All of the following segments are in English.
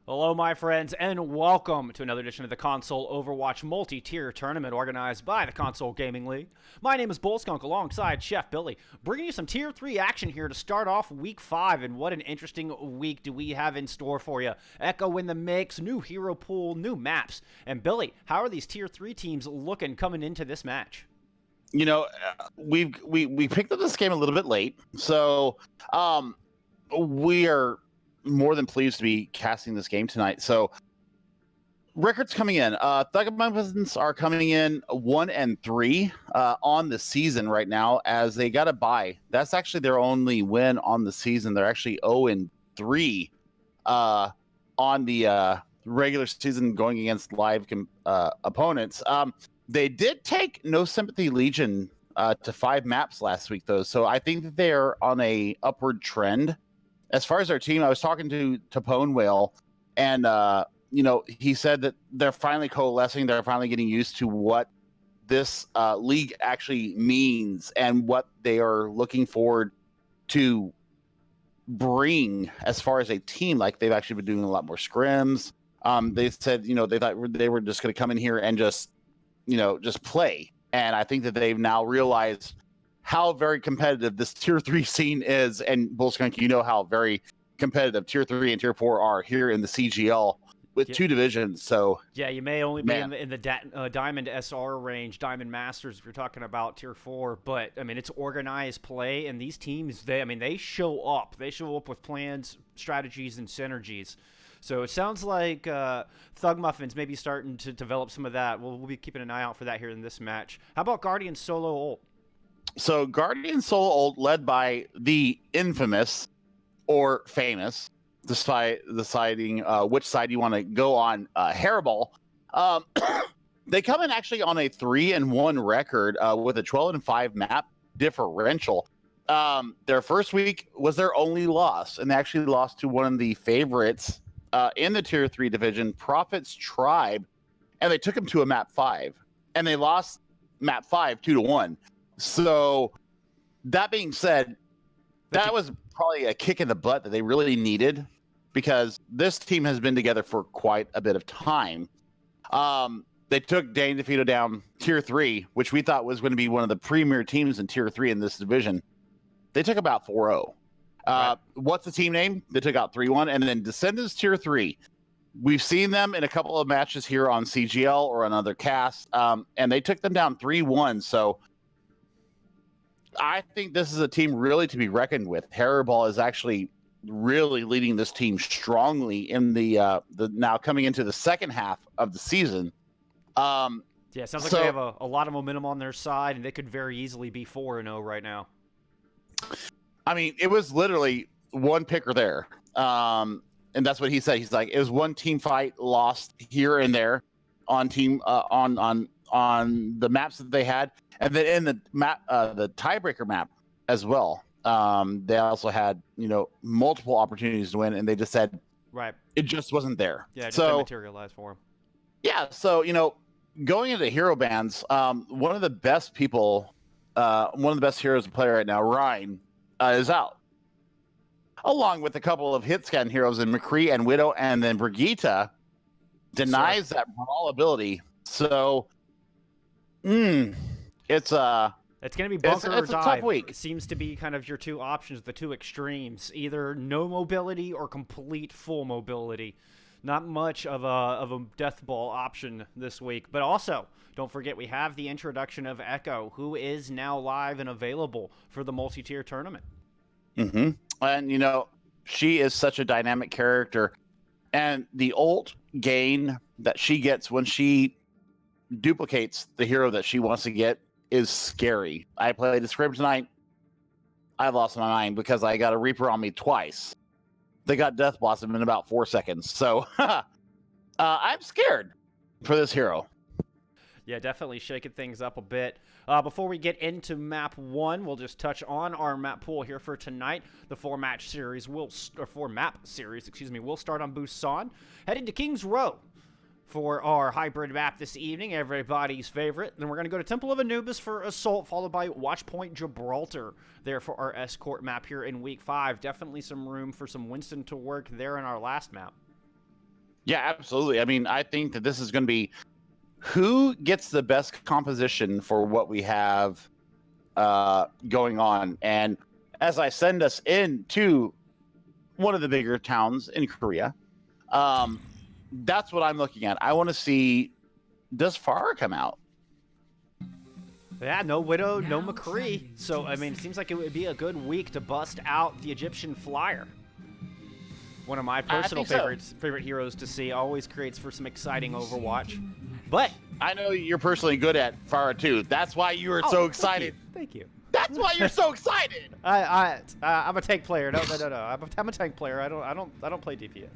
Hello, my friends, and welcome to another edition of the Console Overwatch multi-tier tournament organized by the Console Gaming League. My name is Bullskunk alongside Chef Billy, bringing you some Tier 3 action here to start off Week 5, and what an interesting week do we have in store for you. Echo in the mix, new hero pool, new maps. And Billy, how are these Tier 3 teams looking coming into this match? You know, we picked up this game a little bit late, so we are more than pleased to be casting this game tonight. So records coming in. Muffins are coming in 1-3 on the season right now, as they got a bye. That's actually their only win on the season. They're actually 0-3 on the regular season going against live opponents. They did take No Sympathy Legion to 5 maps last week, though. So I think that they're on a upward trend. As far as our team, I was talking to Pone Whale, and he said that they're finally coalescing. They're finally getting used to what this league actually means and what they are looking forward to bring as far as a team. Like, they've actually been doing a lot more scrims. They said, they thought they were just going to come in here and just play. And I think that they've now realized how very competitive this Tier 3 scene is. And Bullskunk, you know how very competitive Tier 3 and Tier 4 are here in the CGL with 2 divisions. So yeah, you may only be in the Diamond SR range, Diamond Masters, if you're talking about Tier 4. But, I mean, it's organized play, and these teams, they show up. They show up with plans, strategies, and synergies. So it sounds like Thug Muffins may be starting to develop some of that. We'll be keeping an eye out for that here in this match. How about Guardian Solo Ult? So Guardian Solo Ult, led by the infamous or famous, deciding which side you want to go on, Hairball. They come in actually on a 3-1 record with a 12-5 map differential. Their first week was their only loss, and they actually lost to one of the favorites in the Tier 3 division, Prophet's Tribe, and they took them to a map 5, and they lost map 5 2-1. So that being said, that was probably a kick in the butt that they really needed, because this team has been together for quite a bit of time. They took Dane DeFito down Tier 3, which we thought was going to be one of the premier teams in Tier 3 in this division. They took about 4-0. What's the team name? They took out 3-1. And then Descendants Tier 3. We've seen them in a couple of matches here on CGL or on other casts, and they took them down 3-1. So I think this is a team really to be reckoned with. Hairball is actually really leading this team strongly in the now coming into the second half of the season. Yeah, it sounds like they have a lot of momentum on their side, and they could very easily be 4-0 right now. I mean, it was literally one picker there. And that's what he said. He's like, it was one team fight lost here and there on team on the maps that they had. And then in the map, the tiebreaker map as well, they also had, multiple opportunities to win, and they just said, it just wasn't there. Yeah, it just didn't materialize for them. Yeah, so, going into hero bans, one of the best people, one of the best heroes to play right now, Ryan, is out, along with a couple of hit scan heroes in McCree and Widow, and then Brigitte denies that brawl ability. So, it's going to be bunker or dive. It's a tough week. It seems to be kind of your two options, the two extremes, either no mobility or complete full mobility. Not much of a death ball option this week. But also, don't forget, we have the introduction of Echo, who is now live and available for the multi-tier tournament. Mm-hmm. And, she is such a dynamic character. And the ult gain that she gets when she duplicates the hero that she wants to get is scary. I played the script tonight. I lost my mind because I got a Reaper on me twice. They got Death Blossom in about 4 seconds. So I'm scared for this hero. Yeah, definitely shaking things up a bit. Before we get into map 1, we'll just touch on our map pool here for tonight. The 4-map series will start on Busan, heading to King's Row for our hybrid map this evening, everybody's favorite. Then we're going to go to Temple of Anubis for Assault, followed by Watchpoint Gibraltar there for our escort map here in Week 5. Definitely some room for some Winston to work there in our last map. Yeah, absolutely. I mean, I think that this is going to be who gets the best composition for what we have going on. And as I send us into one of the bigger towns in Korea, that's what I'm looking at. I want to see, does Farah come out? Yeah, no Widow, no McCree. So, I mean, it seems like it would be a good week to bust out the Egyptian Flyer. One of my personal favorite heroes to see. Always creates for some exciting Overwatch. But I know you're personally good at Farah too. That's why you were so excited. Thank you. That's why you're so excited. I'm a tank player. No. I'm a tank player. I don't play DPS.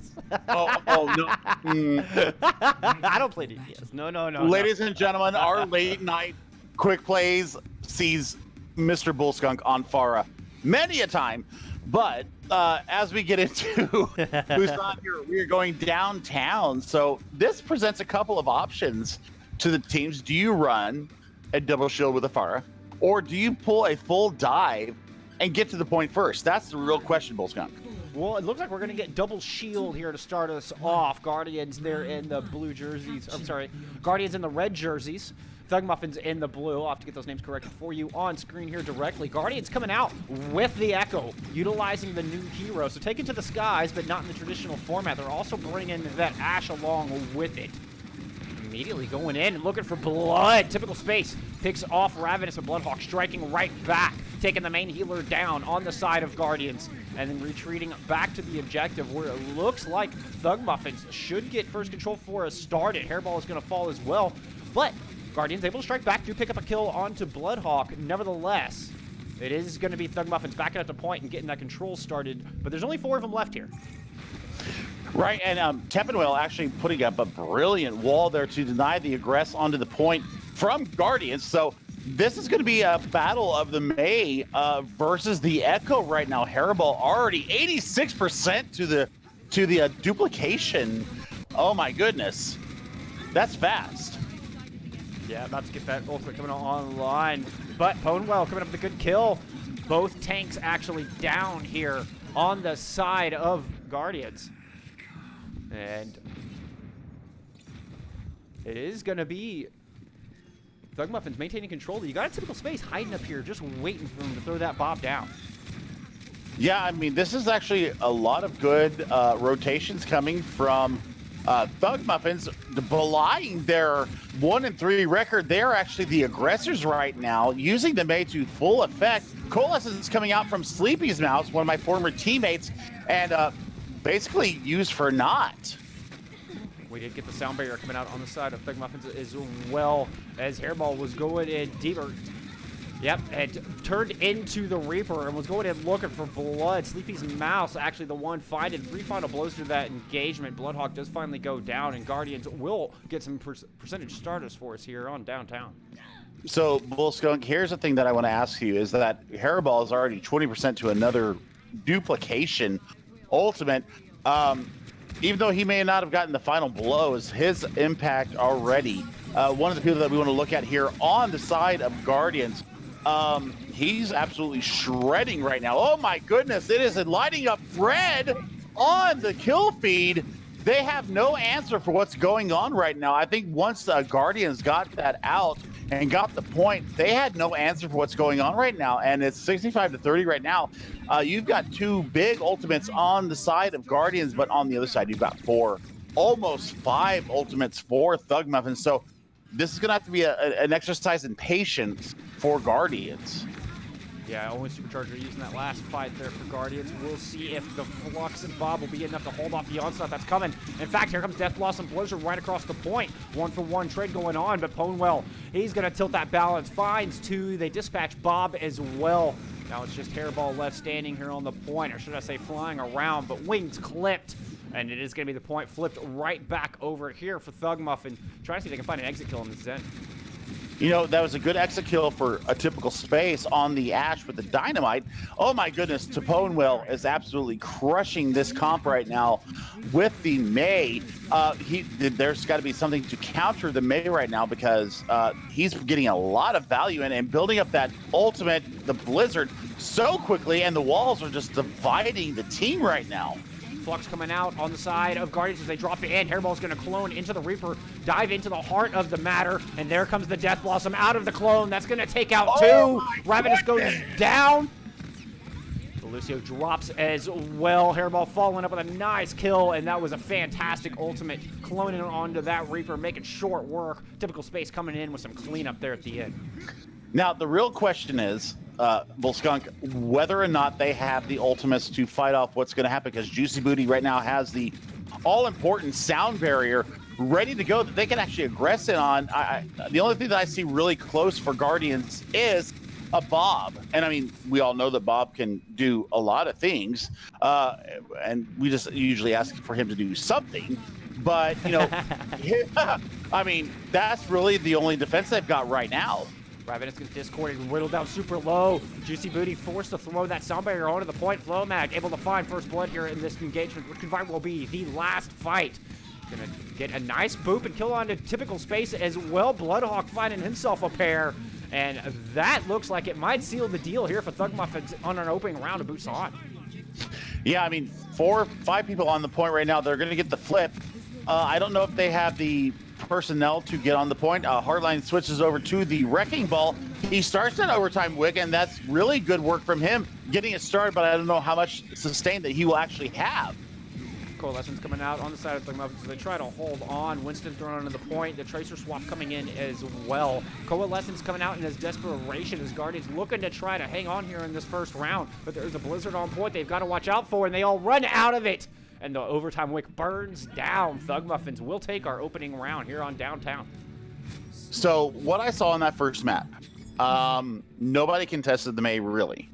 Oh no. I don't play DPS. No. Ladies and gentlemen, our late night quick plays sees Mr. Bullskunk on Farah many a time. But as we get into who's on here, we are going downtown. So this presents a couple of options to the teams. Do you run a double shield with a Farah, or do you pull a full dive and get to the point first? That's the real question, Bullskunk. Well, it looks like we're going to get double shield here to start us off. Guardians, they're in the blue jerseys. I'm sorry, Guardians in the red jerseys. Thug Muffins in the blue. I'll have to get those names corrected for you on screen here directly. Guardians coming out with the Echo, utilizing the new hero. So taken to the skies, but not in the traditional format. They're also bringing that Ashe along with it. Immediately going in and looking for blood. Typical space. Picks off Ravenous and Bloodhawk, striking right back. Taking the main healer down on the side of Guardians. And then retreating back to the objective where it looks like Thug Muffins should get first control for us started. Hairball is going to fall as well. But Guardians able to strike back, do pick up a kill onto Bloodhawk. Nevertheless, it is going to be Thug Muffins backing up the point and getting that control started. But there's only 4 of them left here. Right, and Teppenwell actually putting up a brilliant wall there to deny the aggress onto the point from Guardians. So this is going to be a battle of the May versus the Echo right now. Hairball already 86% to the duplication. Oh my goodness, that's fast. Yeah, about to get that ultimate coming online. But Ponewell coming up with a good kill. Both tanks actually down here on the side of Guardians. And it is going to be Thug Muffins maintaining control. You got a typical space hiding up here, just waiting for him to throw that bomb down. Yeah, I mean, this is actually a lot of good rotations coming from Thug Muffins, belying their 1-3 record. They're actually the aggressors right now, using the May to full effect. Coalescence is coming out from Sleepy's Mouse, one of my former teammates, and basically used for naught. We did get the sound barrier coming out on the side of Thug Muffins as well, as Hairball was going in deeper. Yep, and turned into the Reaper and was going in looking for blood. Sleepy's Mouse actually the one finding 3 final blows through that engagement. Bloodhawk does finally go down, and Guardians will get some percentage starters for us here on downtown. So, Bullskunk, here's the thing that I want to ask you, is that Hairball is already 20% to another duplication ultimate. Even though he may not have gotten the final blows, his impact already. One of the people that we want to look at here on the side of Guardians, he's absolutely shredding right now. Oh my goodness, it is lighting up red on the kill feed. They have no answer for what's going on right now. I think once the Guardians got that out and got the point, they had no answer for what's going on right now. And it's 65-30 right now. You've got 2 big ultimates on the side of Guardians, but on the other side, you've got 4, almost 5 ultimates for Thug Muffins. So this is going to have to be an exercise in patience for Guardians. Yeah, only Supercharger using that last fight there for Guardians. We'll see if the Flux and Bob will be enough to hold off the onslaught that's coming. In fact, here comes Death Blossom Blizzard right across the point. 1-for-1 trade going on, but Ponewell, he's going to tilt that balance. Finds 2. They dispatch Bob as well. Now it's just Hairball left standing here on the point, or should I say flying around, but wings clipped. And it is going to be the point flipped right back over here for Thug Muffin. Trying to see if they can find an exit kill in the Zen. You know, that was a good exit kill for a typical space on the Ashe with the dynamite. Oh my goodness, Taponewell is absolutely crushing this comp right now with the May. There's got to be something to counter the May right now, because he's getting a lot of value in and building up that ultimate, the Blizzard, so quickly, and the walls are just dividing the team right now. Flux coming out on the side of Guardians as they drop it in. Hairball's going to clone into the Reaper, dive into the heart of the matter, and there comes the Death Blossom out of the clone. That's going to take out two. Ravenous goes down. Lucio drops as well. Hairball following up with a nice kill, and that was a fantastic ultimate, cloning onto that Reaper, making short work. Typical Space coming in with some cleanup there at the end. Now, the real question is, Bullskunk, whether or not they have the ultimates to fight off what's going to happen, because Juicy Booty right now has the all-important sound barrier ready to go that they can actually aggress it on. The only thing that I see really close for Guardians is a Bob. And I mean, we all know that Bob can do a lot of things, and we just usually ask for him to do something. But, you know, I mean, that's really the only defense they've got right now. Ravenous gets discorded and whittled down super low. Juicy Booty forced to throw that sound barrier onto the point. Flowmag able to find first blood here in this engagement, which could very well be the last fight. Gonna get a nice boop and kill onto Typical Space as well. Bloodhawk finding himself a pair. And that looks like it might seal the deal here for Thug Muffins on an opening round of Busan. Yeah, I mean, 4 or 5 people on the point right now. They're going to get the flip. I don't know if they have the personnel to get on the point. Hardline switches over to the Wrecking Ball. He starts that overtime wick, and that's really good work from him getting it started, but I don't know how much sustain that he will actually have. Coalescence coming out on the side of Thug Muffins, so they try to hold on. Winston thrown onto the point. The Tracer swap coming in as well. Coalescence coming out in his desperation as Guardians looking to try to hang on here in this first round, but there's a Blizzard on point they've got to watch out for, and they all run out of it. And the overtime wick burns down. Thug Muffins will take our opening round here on Downtown. So what I saw on that first map, nobody contested the May really.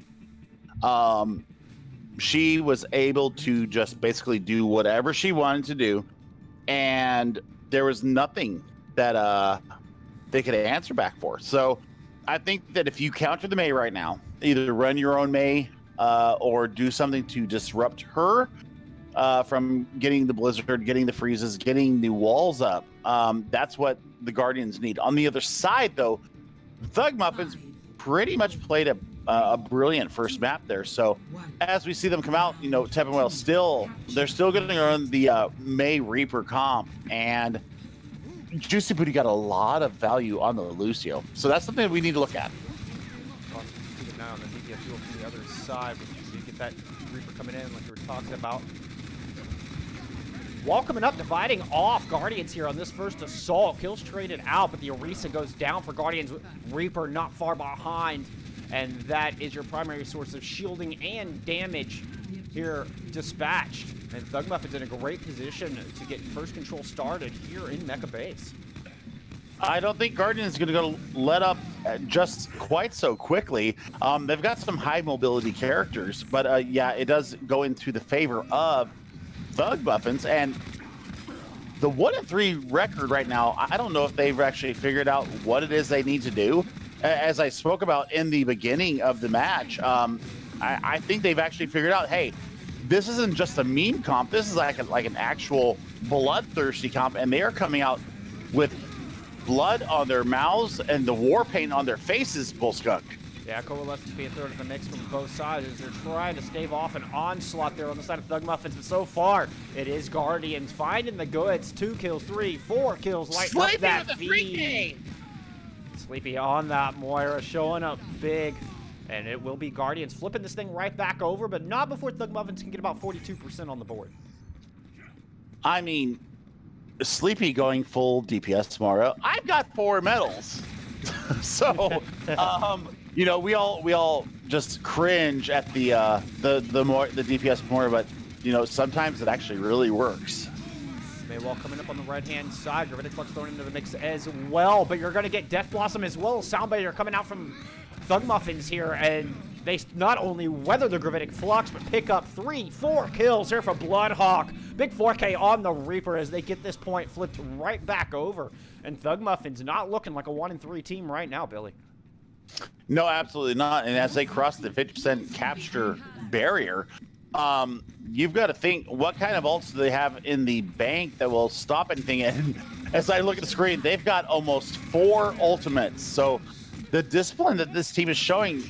She was able to just basically do whatever she wanted to do, and there was nothing that they could answer back for. So I think that if you counter the May right now, either run your own May or do something to disrupt her from getting the Blizzard, getting the freezes, getting the walls up. That's what the Guardians need. On the other side, though, Thug Muffins pretty much played a brilliant first map there. So as we see them come out, you know, Teppenwell they're still going to run the May Reaper comp, and Juicy Booty got a lot of value on the Lucio. So that's something that we need to look at. Keep an eye on the DPS fuel from the other side. So you get that Reaper coming in like we were talking about. Wall coming up, dividing off Guardians here on this first assault. Kills traded out, but the Orisa goes down for Guardians. Reaper not far behind, and that is your primary source of shielding and damage here dispatched. And Thug Muffin's in a great position to get first control started here in Mecha Base. I don't think Guardians is going to go let up just quite so quickly. They've got some high mobility characters, but yeah, it does go into the favor of Thug Muffins. And the 1-3 record right now, I don't know if they've actually figured out what it is they need to do. As I spoke about in the beginning of the match, I think they've actually figured out, hey, this isn't just a meme comp. This is like an actual bloodthirsty comp, and they are coming out with blood on their mouths and the war paint on their faces, Bullskunk. Yeah, Coalescence being thrown in the mix from both sides as they're trying to stave off an onslaught there on the side of Thug Muffins, but so far it is Guardians finding the goods. 2 kills, 3, 4 kills, lighting up that feed. Sleepy on that Moira, showing up big, and it will be Guardians flipping this thing right back over, but not before Thug Muffins can get about 42% on the board. I mean, Sleepy going full DPS tomorrow. I've got 4 medals. So, you know, we all just cringe at the DPS more, but you know, sometimes it actually really works. Maywall coming up on the right-hand side. Gravitic Flux thrown into the mix as well, but you're going to get Death Blossom as well. Soundbiter coming out from Thug Muffins here, and they not only weather the Gravitic Flux, but pick up 3, 4 kills here for Bloodhawk. Big 4K on the Reaper as they get this point flipped right back over. And Thug Muffins not looking like a 1-3 team right now, Billy. No, absolutely not. And as they cross the 50% capture barrier, you've got to think, what kind of ults do they have in the bank that will stop anything? And as I look at the screen, they've got almost 4 ultimates. So the discipline that this team is showing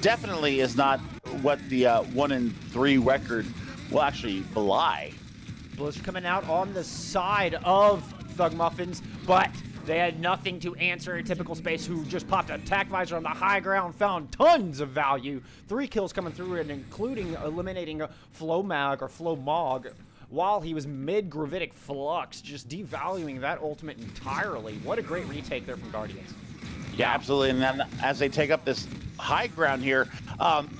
definitely is not what the 1-3 record well, actually, Bly. Blizzard coming out on the side of Thug Muffins, but they had nothing to answer. A typical space who just popped a attack visor on the high ground, found tons of value. 3 kills coming through, and including eliminating Flomog while he was mid-gravitic flux, just devaluing that ultimate entirely. What a great retake there from Guardians. Yeah, absolutely. And then as they take up this high ground here,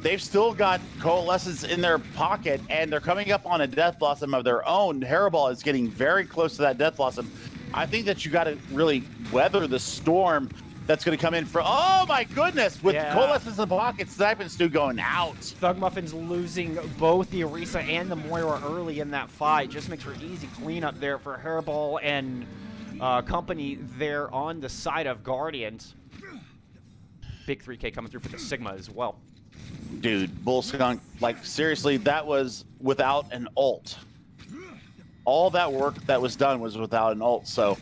they've still got Coalescence in their pocket, and they're coming up on a Death Blossom of their own. Hairball is getting very close to that Death Blossom. I think that you got to really weather the storm that's going to come in from, oh my goodness, with Coalescence in the pocket, Snipe and Stu going out. Thug Muffins losing both the Orisa and the Moira early in that fight. Just makes for easy cleanup there for Hairball and company there on the side of Guardians. Big 3K coming through for the Sigma as well. Dude, Bull Skunk, like seriously, that was without an ult. All that work that was done was without an ult. So,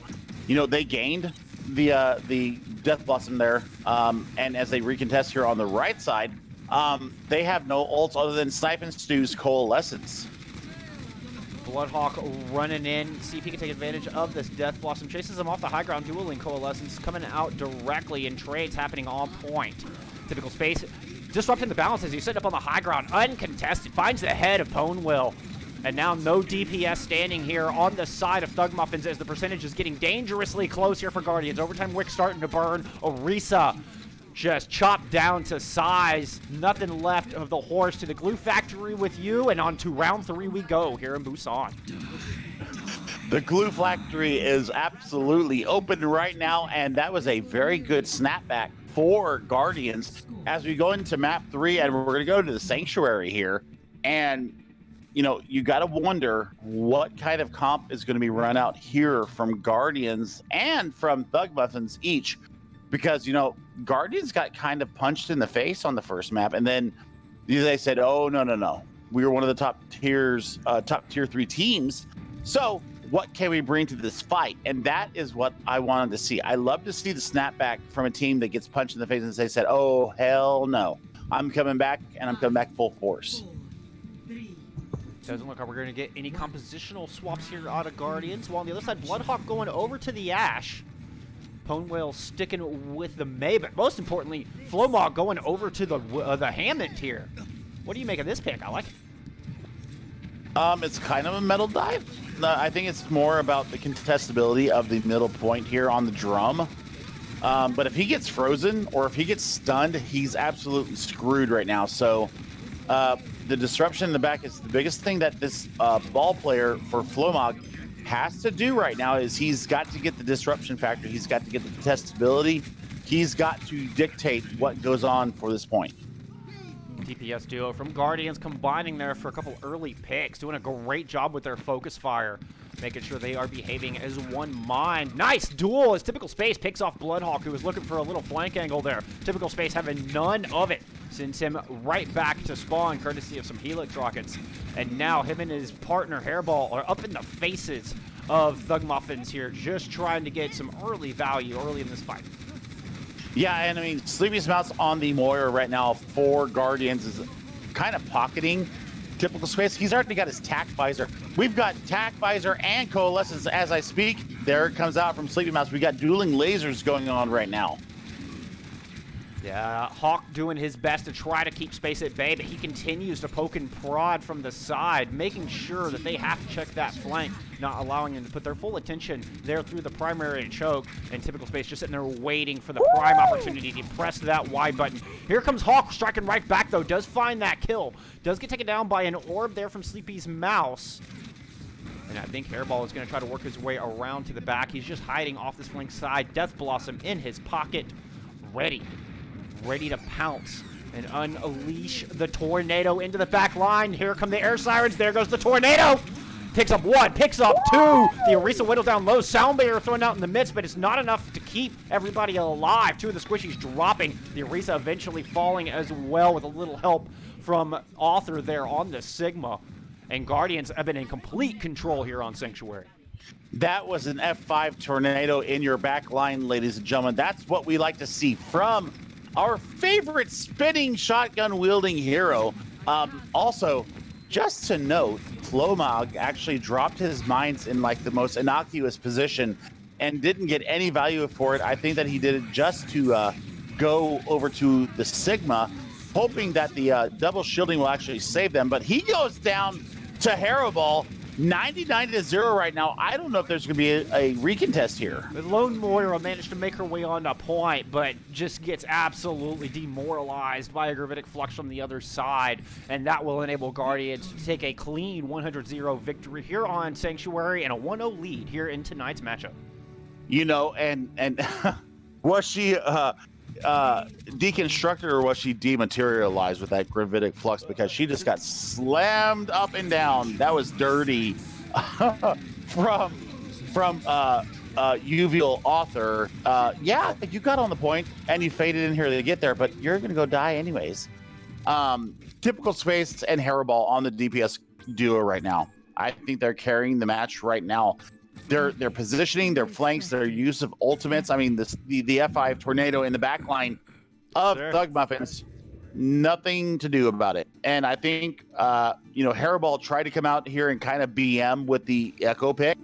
you know, they gained the Death Blossom there, and as they recontest here on the right side, they have no ults other than Snipe and Stu's Coalescence. Bloodhawk running in, see if he can take advantage of this Death Blossom. Chases him off the high ground, dueling Coalescence, coming out directly, and trades happening on point. Typical space, disrupting the balance as he's sitting up on the high ground, uncontested, finds the head of Ponewell. And now no DPS standing here on the side of Thug Muffins as the percentage is getting dangerously close here for Guardians. Overtime Wick starting to burn. Orisa just chopped down to size. Nothing left of the horse. To the glue factory with you, and on to round 3 we go here in Busan. The glue factory is absolutely open right now, and that was a very good snapback for Guardians as we go into map 3, and we're going to go to the Sanctuary here. And you know, you got to wonder what kind of comp is going to be run out here from Guardians and from Thug Muffins each, because, you know, Guardians got kind of punched in the face on the first map, and then they said, oh, no. We were one of the top tier 3 teams. So what can we bring to this fight? And that is what I wanted to see. I love to see the snapback from a team that gets punched in the face and they said, oh, hell no. I'm coming back, and I'm coming back full force. Doesn't look like we're going to get any compositional swaps here out of Guardians. While on the other side, Bloodhawk going over to the Ashe. Ponewell sticking with the May, but most importantly, Flomog going over to the Hammond here. What do you make of this pick? I like it. It's kind of a metal dive. I think it's more about the contestability of the middle point here on the drum. But if he gets frozen or if he gets stunned, he's absolutely screwed right now. So the disruption in the back is the biggest thing that this ball player for Flomog has to do right now. Is he's got to get the disruption factor. He's got to get the contestability. He's got to dictate what goes on for this point. DPS duo from Guardians combining there for a couple early picks, doing a great job with their focus fire, making sure they are behaving as one mind. Nice duel as Typical Space picks off Bloodhawk, who was looking for a little flank angle there. Typical Space having none of it. Sends him right back to spawn, courtesy of some Helix rockets. And now him and his partner Hairball are up in the faces of Thug Muffins here, just trying to get some early value early in this fight. Yeah, and I mean, Sleepy Mouse on the Moira right now for Guardians is kind of pocketing Typical Space. He's already got his tack visor. We've got tack visor and Coalescence as I speak. There it comes out from Sleepy Mouse. We got dueling lasers going on right now. Yeah, Hawk doing his best to try to keep Space at bay, but he continues to poke and prod from the side, making sure that they have to check that flank, not allowing them to put their full attention there through the primary choke, and Typical Space just sitting there waiting for the prime opportunity to press that Y button. Here comes Hawk striking right back, though, does find that kill, does get taken down by an orb there from Sleepy's Mouse. And I think Hairball is going to try to work his way around to the back. He's just hiding off this flank side. Death Blossom in his pocket, ready to pounce and unleash the tornado into the back line. Here come the air sirens. There goes the tornado. Picks up 1, picks up 2. The Orisa whittled down low. Sound barrier thrown out in the midst, but it's not enough to keep everybody alive. 2 of the squishies dropping. The Orisa eventually falling as well with a little help from Author there on the Sigma. And Guardians have been in complete control here on Sanctuary. That was an F5 tornado in your back line, ladies and gentlemen. That's what we like to see from our favorite spinning shotgun wielding hero. Also, just to note, Flomog actually dropped his mines in like the most innocuous position and didn't get any value for it. I think that he did it just to go over to the Sigma, hoping that the double shielding will actually save them. But he goes down to Harrowball, 99-0 right now. I don't know if there's going to be a recontest here. The Lone Moira managed to make her way on a point, but just gets absolutely demoralized by a Gravitic Flux from the other side, and that will enable Guardians to take a clean 100-0 victory here on Sanctuary and a 1-0 lead here in tonight's matchup. You know, and was she deconstructed or was she dematerialized with that Gravitic Flux, because she just got slammed up and down? That was dirty from Uvial Author. Yeah, you got on the point and you faded in here to get there, but you're gonna go die anyways. Typical Space and Harrowball on the DPS duo right now. I think they're carrying the match right now. Their positioning, their flanks, their use of ultimates. I mean, the F5 tornado in the back line of Thug Muffins, nothing to do about it. And I think, Harrowball tried to come out here and kind of BM with the Echo pick.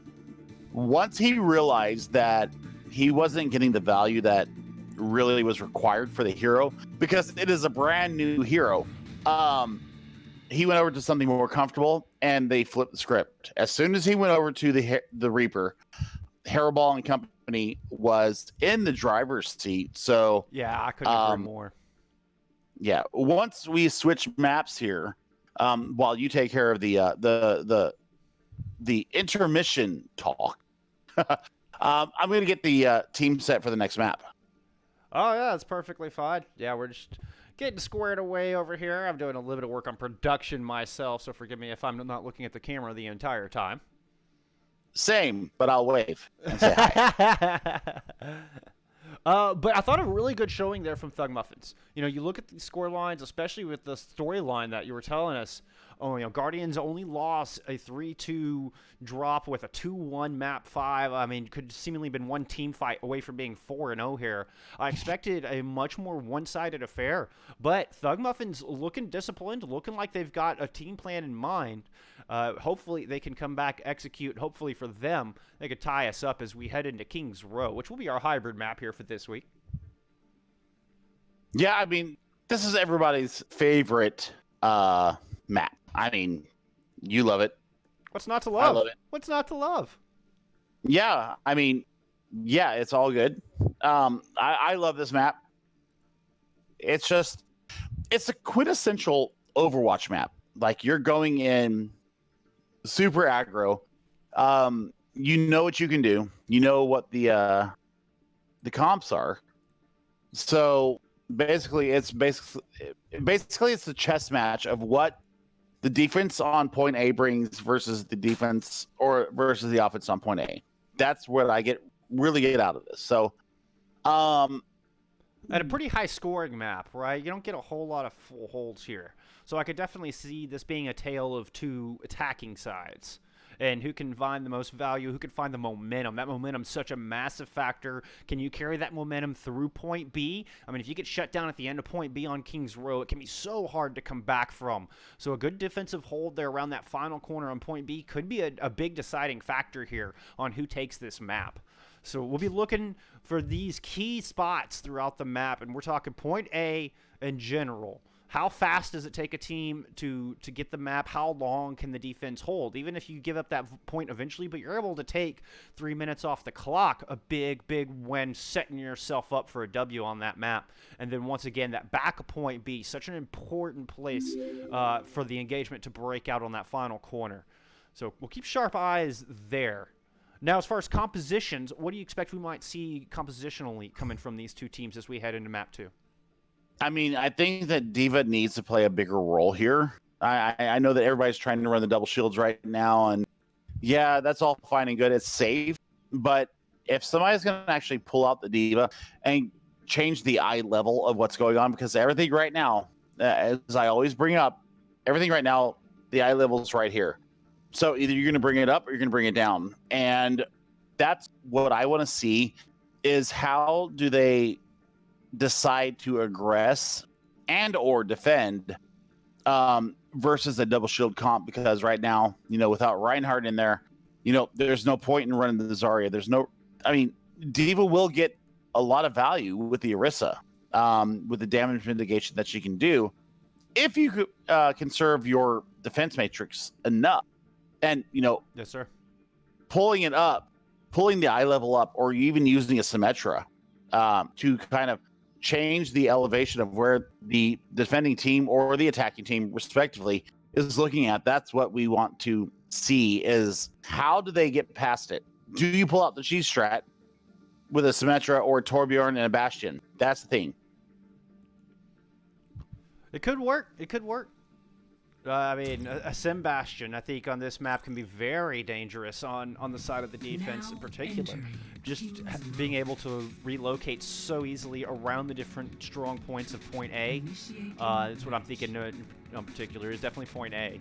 Once he realized that he wasn't getting the value that really was required for the hero, because it is a brand new hero, he went over to something more comfortable, and they flipped the script. As soon as he went over to the Reaper, Harrowball and company was in the driver's seat. So yeah, I couldn't agree more. Yeah, once we switch maps here, while you take care of the intermission talk, I'm going to get the team set for the next map. Oh yeah, that's perfectly fine. Yeah, we're just getting squared away over here. I'm doing a little bit of work on production myself, so forgive me if I'm not looking at the camera the entire time. Same, but I'll wave and say hi. But I thought a really good showing there from Thug Muffins. You know, you look at the score lines, especially with the storyline that you were telling us. Guardians only lost a 3-2 drop with a 2-1 map 5. I mean, could seemingly been one team fight away from being 4-0 here. I expected a much more one-sided affair, but Thug Muffins looking disciplined, looking like they've got a team plan in mind. Hopefully they can come back, execute. Hopefully for them, they could tie us up as we head into King's Row, which will be our hybrid map here for this week. Yeah, I mean, this is everybody's favorite map. I mean, you love it. What's not to love? I love it. What's not to love? Yeah, I mean, yeah, it's all good. I love this map. It's a quintessential Overwatch map. Like, you're going in super aggro. You know what you can do. You know what the comps are. So basically, it's the chess match of what the defense on point A brings versus the defense versus the offense on point A. That's what I really get out of this. So, at a pretty high scoring map, right? You don't get a whole lot of full holds here. So I could definitely see this being a tale of two attacking sides. And who can find the most value, who can find the momentum. That momentum's such a massive factor. Can you carry that momentum through point B? I mean, if you get shut down at the end of point B on King's Row, it can be so hard to come back from. So a good defensive hold there around that final corner on point B could be a big deciding factor here on who takes this map. So we'll be looking for these key spots throughout the map, and we're talking point A in general. How fast does it take a team to get the map? How long can the defense hold? Even if you give up that point eventually, but you're able to take 3 minutes off the clock, a big win, setting yourself up for a W on that map. And then once again, that back point B, such an important place for the engagement to break out on that final corner. So we'll keep sharp eyes there. Now, as far as compositions, what do you expect we might see compositionally coming from these two teams as we head into map 2? I mean, I think that D.Va needs to play a bigger role here. I know that everybody's trying to run the double shields right now, and yeah, that's all fine and good. It's safe, but if somebody's going to actually pull out the D.Va and change the eye level of what's going on, because everything right now, as I always bring up, everything right now, the eye level is right here. So either you're going to bring it up or you're going to bring it down, and that's what I want to see is how do they decide to aggress and or defend versus a double shield comp, because right now, without Reinhardt in there, there's no point in running the Zarya. Diva will get a lot of value with the Orisa, with the damage mitigation that she can do, if you conserve your defense matrix enough. And, Yes, sir. pulling the eye level up, or even using a Symmetra to kind of change the elevation of where the defending team or the attacking team, respectively, is looking at. That's what we want to see, is how do they get past it? Do you pull out the cheese strat with a Symmetra or a Torbjorn and a Bastion? That's the thing. It could work. It could work. A Sim Bastion, I think, on this map can be very dangerous on the side of the defense in particular. Just being able to relocate so easily around the different strong points of point A. That's what I'm thinking in particular, is definitely point A.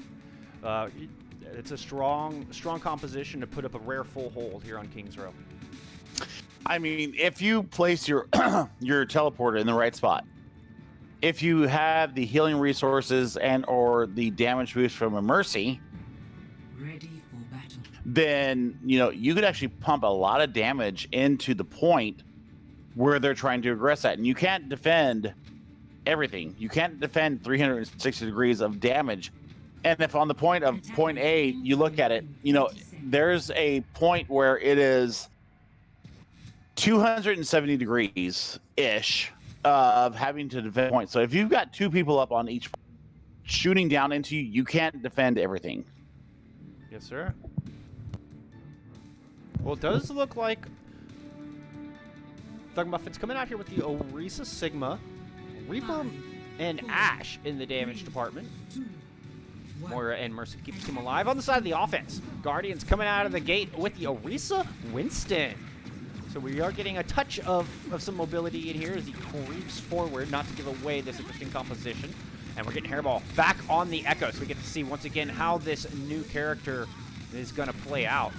It's a strong composition to put up a rare full hold here on King's Row. If you place your your teleporter in the right spot, if you have the healing resources and or the damage boost from a Mercy, ready for battle, then you could actually pump a lot of damage into the point where they're trying to aggress at. And you can't defend everything. You can't defend 360 degrees of damage. And if on the point of point A, you look at it, there's a point where it is 270 degrees ish of having to defend points. So if you've got two people up on each shooting down into you, you can't defend everything. Yes, sir. Well, it does look like Thug Muffins coming out here with the Orisa Sigma, Reaper, and Ashe in the damage department. Moira and Mercy keep the team alive. On the side of the offense, Guardians coming out of the gate with the Orisa Winston. So we are getting a touch of some mobility in here as he creeps forward, not to give away this interesting composition. And we're getting Hairball back on the Echo, so we get to see once again how this new character is going to play out.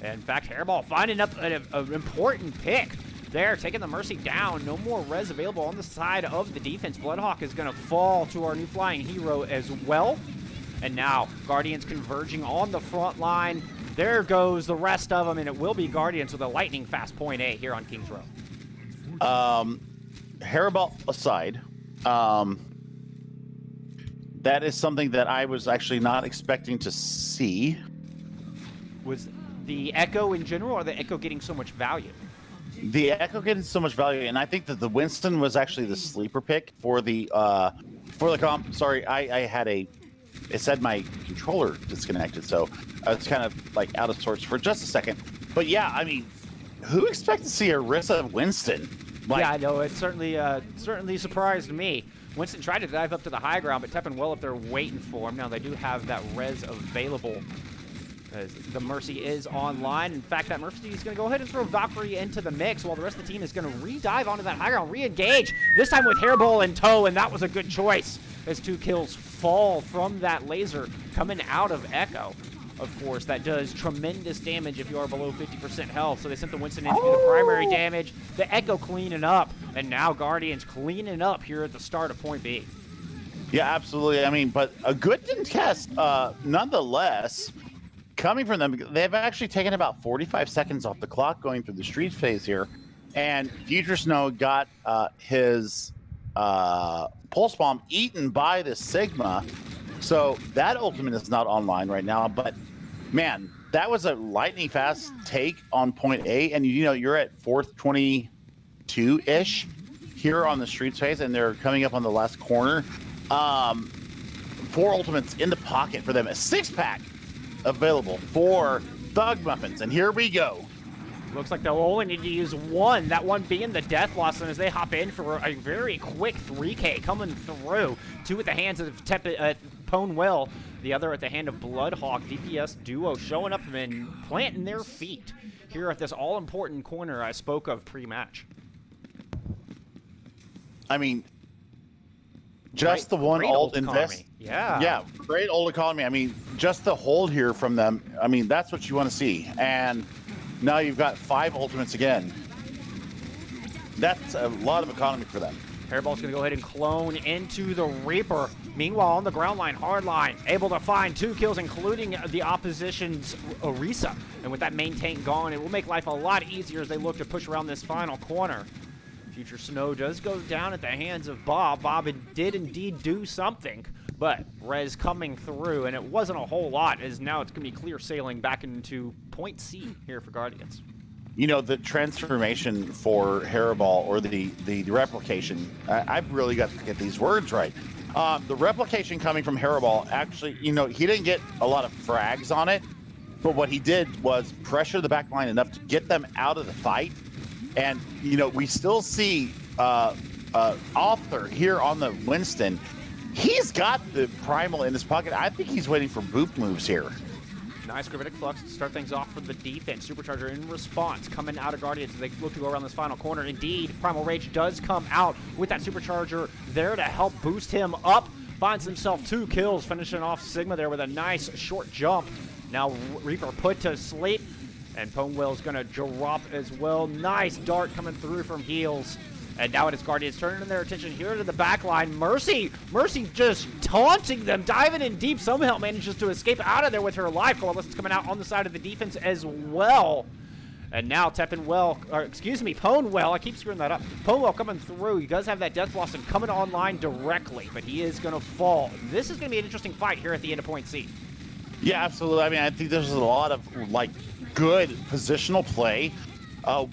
And in fact, Hairball finding up an important pick there, taking the Mercy down. No more res available on the side of the defense. Bloodhawk is going to fall to our new flying hero as well. And now Guardians converging on the front line. There goes the rest of them, and it will be Guardians with a lightning fast point A here on King's Row. Hairball aside, that is something that I was actually not expecting to see. Was the Echo in general, or the Echo getting so much value? The Echo getting so much value, and I think that the Winston was actually the sleeper pick for the comp. Sorry, I had it said my controller disconnected, so I was kind of like out of sorts for just a second. But yeah, who expected to see Orisa Winston? Yeah, I know. It certainly surprised me. Winston tried to dive up to the high ground, but Teppen well up there waiting for him. Now they do have that res available, as the Mercy is online. In fact, that Mercy is going to go ahead and throw Valkyrie into the mix, while the rest of the team is going to re-dive onto that high ground, re-engage, this time with Hairball in tow, and that was a good choice, as 2 kills fall from that laser coming out of Echo. Of course, that does tremendous damage if you are below 50% health, so they sent the Winston in to do the primary damage. The Echo cleaning up, and now Guardians cleaning up here at the start of point B. Yeah, absolutely. But a good test, nonetheless, coming from them. They've actually taken about 45 seconds off the clock going through the street phase here, and Future Snow got his Pulse Bomb eaten by the Sigma, so that ultimate is not online right now. But man, that was a lightning fast take on point A, and you're at 422-ish here on the street phase, and they're coming up on the last corner. 4 ultimates in the pocket for them. A 6-pack available for Thug Muffins, and here we go. Looks like they'll only need to use one, that one being the Death Loss, and as they hop in for a very quick 3K coming through. 2 at the hands of Ponewell, the other at the hand of Bloodhawk. DPS duo showing up and planting their feet here at this all-important corner I spoke of pre-match. Just the one ult invest. Yeah, great ult economy. Just the hold here from them. That's what you want to see. And now you've got 5 ultimates again. That's a lot of economy for them. Hairball's going to go ahead and clone into the Reaper. Meanwhile, on the ground line, Hardline able to find 2 kills, including the opposition's Orisa. And with that main tank gone, it will make life a lot easier as they look to push around this final corner. Future Snow does go down at the hands of Bob. Bob did indeed do something, but Rez coming through, and it wasn't a whole lot, as now it's going to be clear sailing back into point C here for Guardians. You know, the transformation for Hairball, or the replication, I've really got to get these words right. The replication coming from Hairball, actually, you know, he didn't get a lot of frags on it, but what he did was pressure the back line enough to get them out of the fight. And, you know, we still see Arthur here on the Winston. He's got the primal in his pocket. I think he's waiting for boop moves here. Nice gravitic flux to start things off for the defense. Supercharger in response, coming out of Guardians as they look to go around this final corner. Indeed, Primal Rage does come out with that Supercharger there to help boost him up. Finds himself 2 kills, finishing off Sigma there with a nice short jump. Now Reaper put to sleep, and Ponewell's going to drop as well. Nice dart coming through from heels. And now it is Guardians turning their attention here to the back line. Mercy just taunting them, diving in deep. Somehow manages to escape out of there with her life. Coalescence coming out on the side of the defense as well. And now Ponewell, I keep screwing that up. Ponewell coming through. He does have that Death Blossom coming online directly, but he is going to fall. This is going to be an interesting fight here at the end of point C. Yeah, absolutely. I mean, I think there's a lot of, like, good positional play.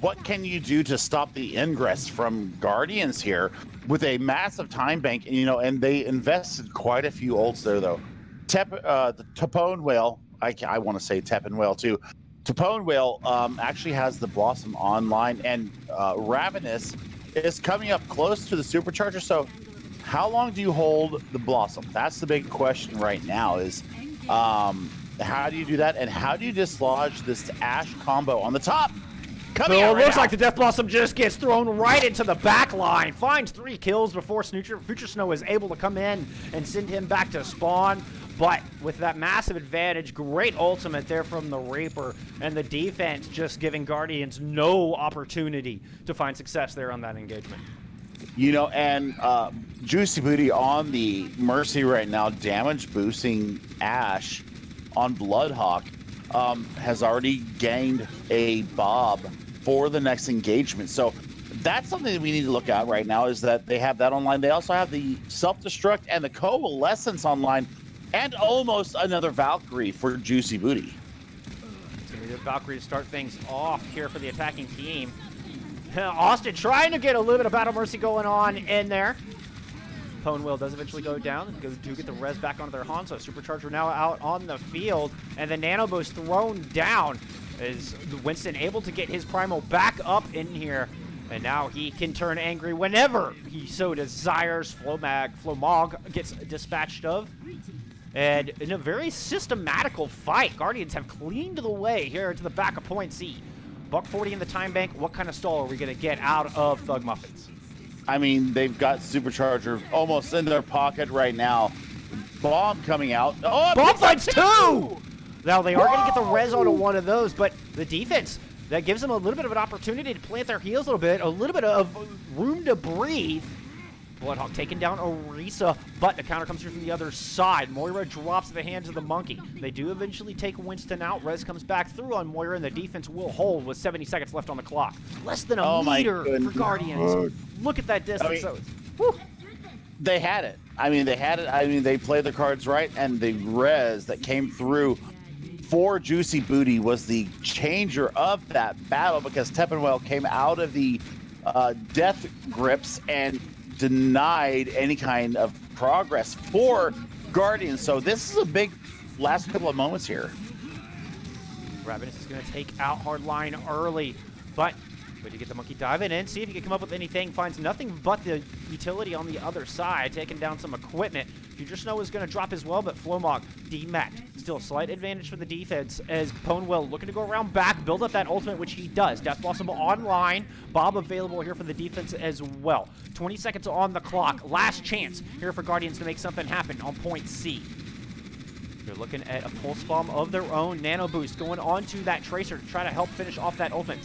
What can you do to stop the ingress from Guardians here with a massive time bank? You know, and they invested quite a few ults there, though. The Tapone Whale, I want to say Tepin Whale too. Tapone Whale actually has the Blossom online, and Ravenous is coming up close to the Supercharger. So how long do you hold the Blossom? That's the big question right now, is how do you do that, and how do you dislodge this Ashe combo on the top? So it looks like the Death Blossom just gets thrown right into the back line. Finds 3 kills before Future Snow is able to come in and send him back to spawn. But with that massive advantage, great ultimate there from the Reaper, and the defense just giving Guardians no opportunity to find success there on that engagement. You know, and Juicy Booty on the Mercy right now, damage boosting Ashe on Bloodhawk, has already gained a Bob for the next engagement. So that's something that we need to look at right now, is that they have that online. They also have the self-destruct and the coalescence online, and almost another Valkyrie for Juicy Booty. It's going to be the Valkyrie to start things off here for the attacking team. Austin trying to get a little bit of Battle Mercy going on in there. Ponewell does eventually go down and do get the res back onto their Hanzo. Supercharger now out on the field, and the Nano Boost thrown down. Is Winston able to get his Primal back up in here, and now he can turn angry whenever he so desires. Flomog gets dispatched of. And in a very systematical fight, Guardians have cleaned the way here to the back of point C. $140 in the time bank. What kind of stall are we going to get out of Thug Muffins? I mean, they've got Supercharger almost in their pocket right now. Bomb coming out. Oh, Bomb finds 2! Now, they are going to get the res onto one of those, but the defense, that gives them a little bit of an opportunity to plant their heels a little bit of room to breathe. Bloodhawk taking down Orisa, but the counter comes through from the other side. Moira drops to the hands of the Monkey. They do eventually take Winston out. Res comes back through on Moira, and the defense will hold with 70 seconds left on the clock. Less than a meter for Guardians. Look at that distance. They had it. I mean, they played their cards right, and the res that came through for Juicy Booty was the changer of that battle, because Teppenwell came out of the death grips and denied any kind of progress for Guardians. So this is a big last couple of moments here. Ravenous is going to take out Hardline early, but you get the Monkey diving in, see if he can come up with anything. Finds nothing but the utility on the other side, taking down some equipment. Future Snow is going to drop as well, but Flomog demacked. Still a slight advantage for the defense as Ponewell looking to go around back, build up that ultimate, which he does. Death Blossom online. Bob available here for the defense as well. 20 seconds on the clock. Last chance here for Guardians to make something happen on point C. They're looking at a pulse bomb of their own. Nano Boost going onto that Tracer to try to help finish off that ultimate.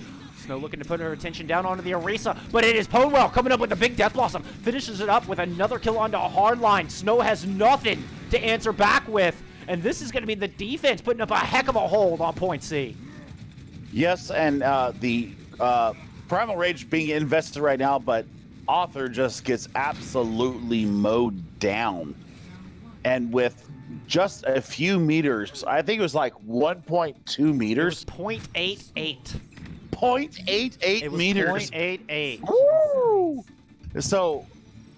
Snow looking to put her attention down onto the Orisa, but it is Ponewell coming up with a big Death Blossom. Finishes it up with another kill onto a hardline. Snow has nothing to answer back with, and this is going to be the defense putting up a heck of a hold on point C. Yes, and the Primal Rage being invested right now, but Author just gets absolutely mowed down. And with just a few meters, I think it was like 1.2 meters. It was 0.88. 0.88 meters. 0.88. Woo! So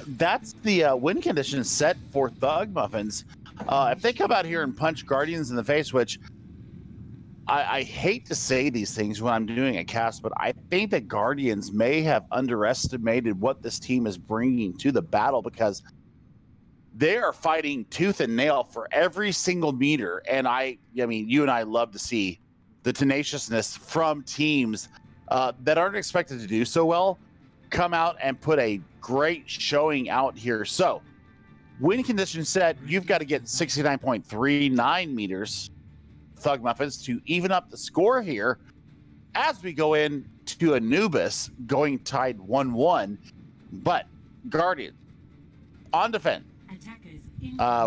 that's the win condition set for Thug Muffins. If they come out here and punch Guardians in the face, which I hate to say these things when I'm doing a cast, but I think that Guardians may have underestimated what this team is bringing to the battle, because they are fighting tooth and nail for every single meter. And I mean, you and I love to see the tenaciousness from teams that aren't expected to do so well come out and put a great showing out here. So win condition set, you've got to get 69.39 meters, Thug Muffins, to even up the score here as we go in to Anubis going tied 1-1. But Guardian on defense.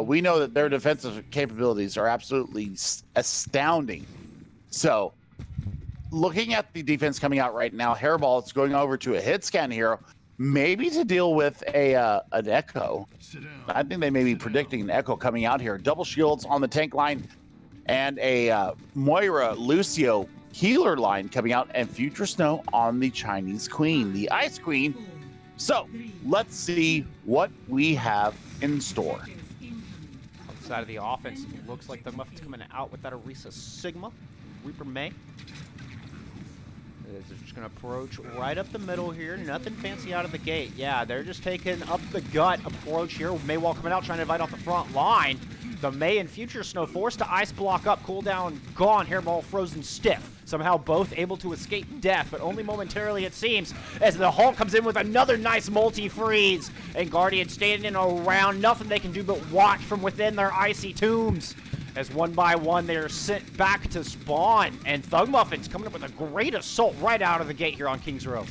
We know that their defensive capabilities are absolutely astounding. So looking at the defense coming out right now, Hairball is going over to a hit scan hero, maybe to deal with an Echo. I think they may be predicting an Echo coming out here. Double shields on the tank line and a Moira Lucio healer line coming out, and Future Snow on the Chinese Queen, the Ice Queen. So let's see what we have in store. On the side of the offense, it looks like the Muffins coming out with that Orisa Sigma. Reaper May. They're just going to approach right up the middle here. Nothing fancy out of the gate. Yeah, they're just taking up the gut approach here. Maywall coming out, trying to invite off the front line. The May and Future Snow forced to ice block up. Cooldown gone. Hairball frozen stiff. Somehow both able to escape death, but only momentarily it seems, as the Hulk comes in with another nice multi-freeze. And Guardian standing around. Nothing they can do but watch from within their icy tombs, as one by one they are sent back to spawn. And Thug Muffins coming up with a great assault right out of the gate here on King's Row.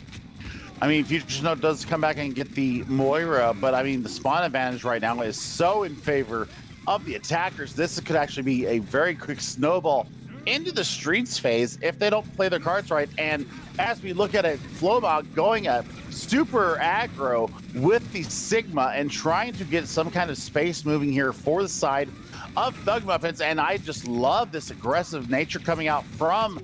I mean, Future Snow does come back and get the Moira, but I mean, the spawn advantage right now is so in favor of the attackers. This could actually be a very quick snowball into the streets phase if they don't play their cards right. And as we look at it, Flowbot going at super aggro with the Sigma and trying to get some kind of space moving here for the side of Thug Muffins. And I just love this aggressive nature coming out from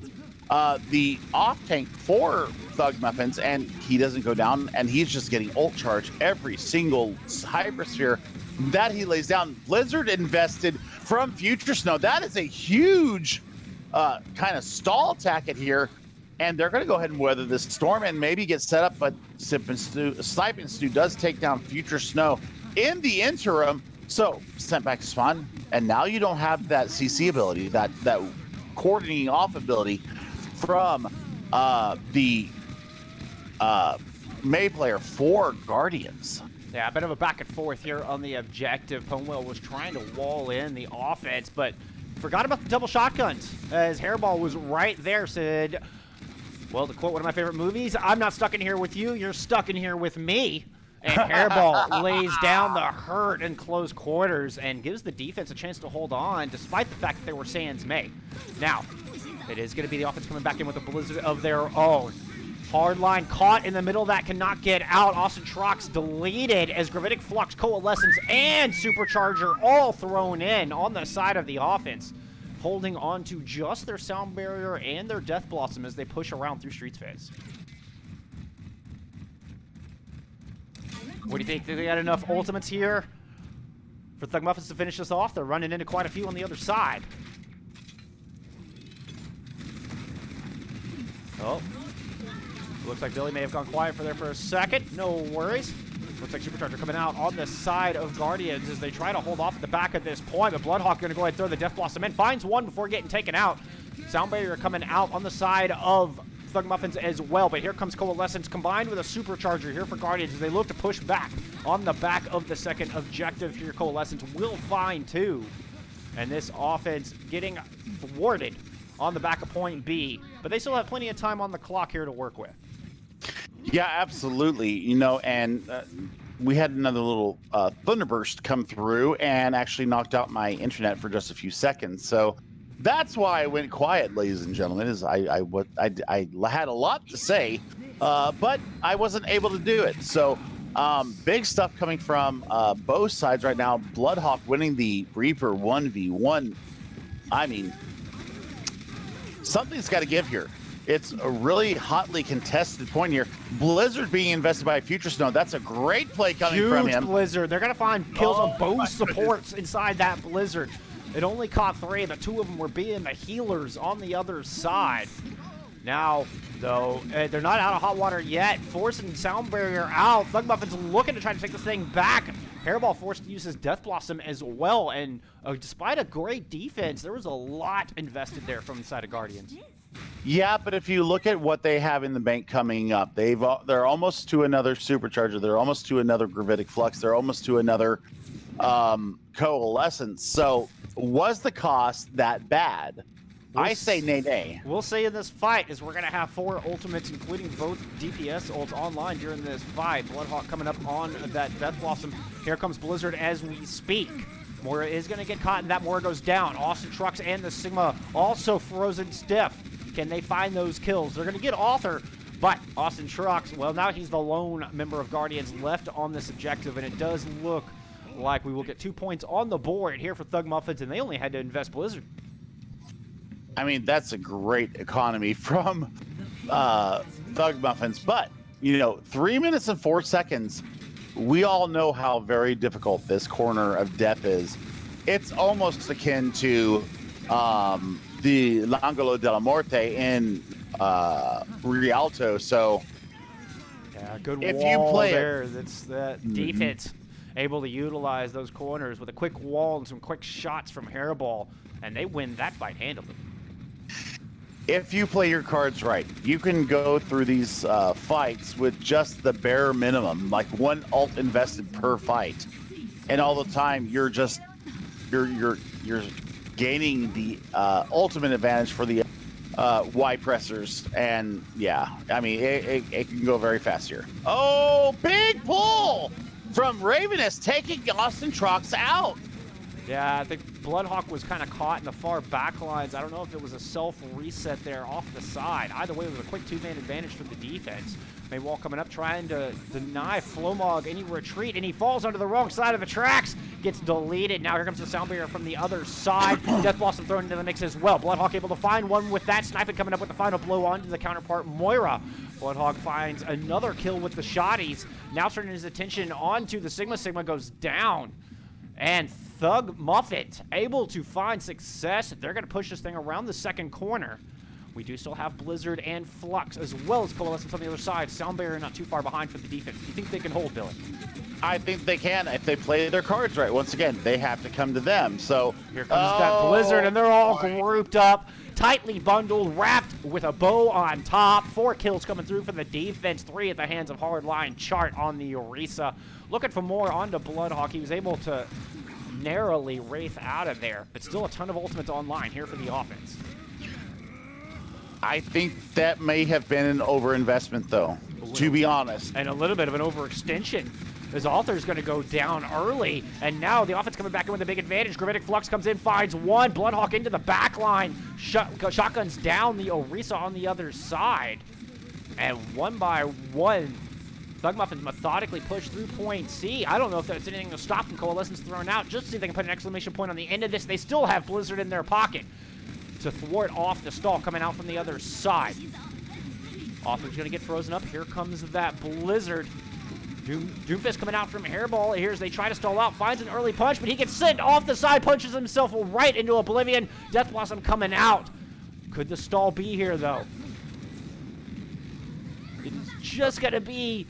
the off tank for Thug Muffins, and he doesn't go down, and he's just getting ult charge every single hypersphere that he lays down. Blizzard invested from Future Snow. That is a huge kind of stall attack at here, and they're going to go ahead and weather this storm and maybe get set up, but Sniping Stew does take down Future Snow in the interim. So sent back to spawn, and now you don't have that CC ability, that coordinating off ability from the May player for Guardians. Yeah, a bit of a back and forth here on the objective. Ponewell was trying to wall in the offense, but forgot about the double shotguns, as Hairball was right there, said, well, to quote one of my favorite movies, I'm not stuck in here with you, you're stuck in here with me. And Hairball lays down the hurt in close quarters and gives the defense a chance to hold on, despite the fact that they were Sans May. Now, it is going to be the offense coming back in with a blizzard of their own. Hardline caught in the middle of that, cannot get out. Austin Trox deleted as Gravitic Flux, Coalescence, and Supercharger all thrown in on the side of the offense, holding on to just their Sound Barrier and their Death Blossom as they push around through Streets phase. What do you think? Do they got enough ultimates here for Thug Muffins to finish this off? They're running into quite a few on the other side. Oh. Looks like Billy may have gone quiet for there for a second. No worries. Looks like Supercharger coming out on the side of Guardians as they try to hold off at the back at this point. But Bloodhawk going to go ahead and throw the Death Blossom in. Finds one before getting taken out. Sound Barrier coming out on the side of Thug Muffins as well. But here comes Coalescence combined with a Supercharger here for Guardians as they look to push back on the back of the second objective here. Coalescence will find two. And this offense getting thwarted on the back of point B, but they still have plenty of time on the clock here to work with. Yeah, absolutely. You know, and we had another little thunderburst come through and actually knocked out my internet for just a few seconds. So that's why I went quiet, ladies and gentlemen. Is I had a lot to say, but I wasn't able to do it. So big stuff coming from both sides right now. Bloodhawk winning the Reaper 1v1. I mean, something's got to give here. It's a really hotly contested point here. Blizzard being invested by Future Snow. That's a great play coming from him. Blizzard. They're going to find kills on both supports inside that Blizzard. It only caught 3, but 2 of them were being the healers on the other side. Now, though, they're not out of hot water yet. Forcing Sound Barrier out. Thug Muffin's looking to try to take this thing back. Hairball forced to use his Death Blossom as well, and despite a great defense, there was a lot invested there from the side of Guardians. Yeah, but if you look at what they have in the bank coming up, they're almost to another Supercharger. They're almost to another Gravitic Flux. They're almost to another Coalescence. So was the cost that bad? I say nay. We'll see in this fight is we're going to have 4 ultimates, including both DPS ults online during this fight. Bloodhawk coming up on that Death Blossom. Here comes Blizzard as we speak. Moira is going to get caught, and that Moira goes down. Austin Trucks and the Sigma also frozen stiff. Can they find those kills? They're going to get Author, but Austin Trucks, well, now he's the lone member of Guardians left on this objective, and it does look like we will get 2 points on the board here for Thug Muffins, and they only had to invest Blizzard. I mean, that's a great economy from Thug Muffins, but, you know, 3 minutes and 4 seconds, we all know how very difficult this corner of death is. It's almost akin to the L'Angolo della Morte in Rialto. So, yeah, good if wall you play there. That's that defense able to utilize those corners with a quick wall and some quick shots from Hairball, and they win that fight handily. If you play your cards right, you can go through these fights with just the bare minimum, like 1 ult invested per fight, and all the time you're gaining the ultimate advantage for the Y pressers, and yeah, I mean it can go very fast here. Oh, big pull from Ravenous, taking Austin Trox out. Yeah, I think Bloodhawk was kind of caught in the far back lines. I don't know if it was a self-reset there off the side. Either way, it was a quick 2-man advantage for the defense. Maywall coming up, trying to deny Flomog any retreat, and he falls onto the wrong side of the tracks. Gets deleted. Now here comes the Sound Barrier from the other side. Death Blossom thrown into the mix as well. Bloodhawk able to find one with that. Sniping coming up with the final blow onto the counterpart, Moira. Bloodhawk finds another kill with the shotties. Now turning his attention onto the Sigma. Sigma goes down. And Thug Muffin able to find success. They're going to push this thing around the second corner. We do still have Blizzard and Flux, as well as Coalescence on the other side. Sound Barrier not too far behind for the defense. Do you think they can hold, Billy? I think they can if they play their cards right. Once again, they have to come to them. So here comes that Blizzard, and they're all grouped up, tightly bundled, wrapped with a bow on top. 4 kills coming through from the defense, 3 at the hands of Hardline Chart on the Orisa. Looking for more onto Bloodhawk. He was able to narrowly wraith out of there, but still a ton of ultimates online here for the offense. I think that may have been an overinvestment, though, to be honest. And a little bit of an overextension. His Author's going to go down early, and now the offense coming back in with a big advantage. Gravitic Flux comes in, finds one. Bloodhawk into the back line. Shotguns down the Orisa on the other side. And one by one, Thug Muffins methodically pushed through point C. I don't know if there's anything to stop them. Coalescence thrown out just to see if they can put an exclamation point on the end of this. They still have Blizzard in their pocket to thwart off the stall coming out from the other side. Author's going to get frozen up. Here comes that Blizzard. Doomfist coming out from Hairball. Here's they try to stall out. Finds an early punch, but he gets sent off the side. Punches himself right into oblivion. Death Blossom coming out. Could the stall be here, though? It is just going to be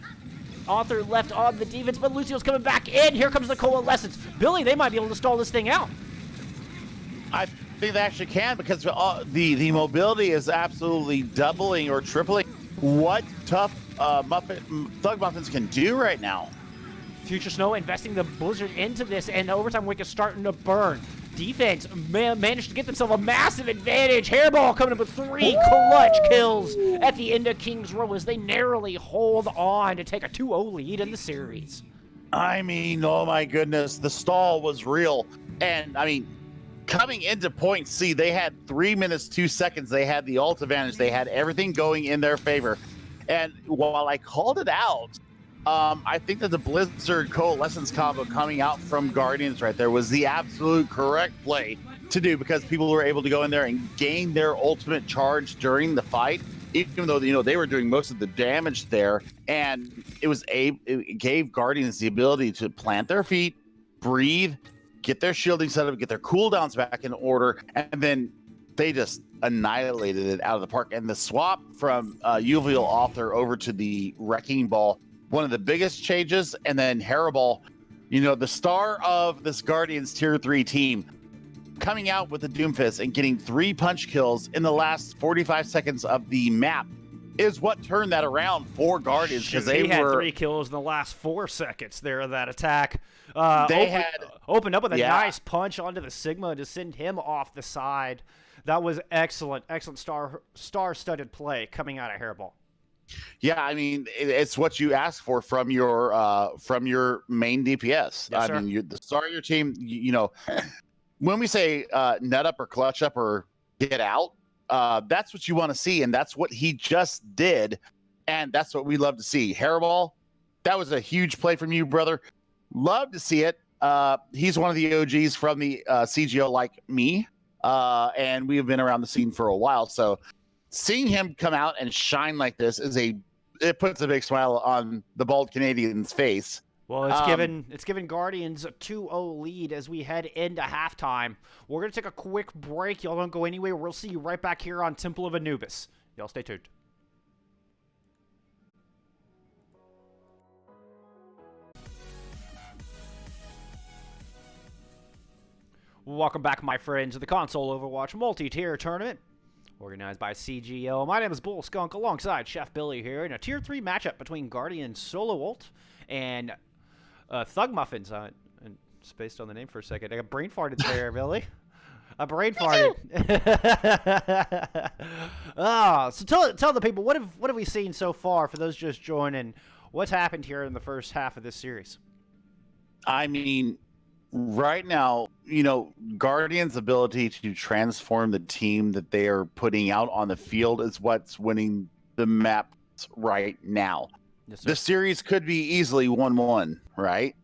Author left on the defense, but Lucio's coming back in. Here comes the Coalescence. Billy, they might be able to stall this thing out. I think they actually can, because the mobility is absolutely doubling or tripling what Thug Muffins can do right now. Future Snow investing the Blizzard into this, and the overtime wick is starting to burn. defense managed to get themselves a massive advantage. Hairball coming up with 3 clutch kills at the end of King's Row as they narrowly hold on to take a 2-0 lead in the series. I mean, oh my goodness, the stall was real. And I mean, coming into point C, they had 3 minutes, 2 seconds. They had the ult advantage. They had everything going in their favor. And while I called it out, I think that the Blizzard Coalescence combo coming out from Guardians right there was the absolute correct play to do, because people were able to go in there and gain their ultimate charge during the fight, even though, you know, they were doing most of the damage there. And it gave Guardians the ability to plant their feet, breathe, get their shielding set up, get their cooldowns back in order, and then they just annihilated it out of the park. And the swap from Uvial Author over to the Wrecking Ball, one of the biggest changes. And then Hairball, you know, the star of this Guardians Tier 3 team, coming out with the Doomfist and getting 3 punch kills in the last 45 seconds of the map is what turned that around for Guardians, because they had 3 kills in the last 4 seconds there of that attack. Opened up with a nice punch onto the Sigma to send him off the side. That was excellent star-studded play coming out of Hairball. Yeah, I mean, it's what you ask for from your main DPS. Yes, I sir. mean, you're the star of your team. You know, when we say net up or clutch up or get out, that's what you want to see, and that's what he just did, and that's what we love to see. Hairball, that was a huge play from you, brother. Love to see it. He's one of the OGs from the CGL like me, and we have been around the scene for a while, so seeing him come out and shine like this it puts a big smile on the bald Canadian's face. Well, it's given Guardians a 2-0 lead as we head into halftime. We're going to take a quick break. Y'all don't go anywhere. We'll see you right back here on Temple of Anubis. Y'all stay tuned. Welcome back, my friends, to the Console Overwatch Multi-Tier Tournament, organized by CGL. My name is Bull Skunk, alongside Chef Billy here, in a Tier 3 matchup between Guardian Solo Ult and Thug Muffins. And spaced on the name for a second. I got brain farted there, Billy. I brain farted. So tell the people, what have we seen so far for those just joining? What's happened here in the first half of this series? I mean, right now, you know, Guardians' ability to transform the team that they are putting out on the field is what's winning the maps right now. Yes, sir. The series could be easily 1-1, right?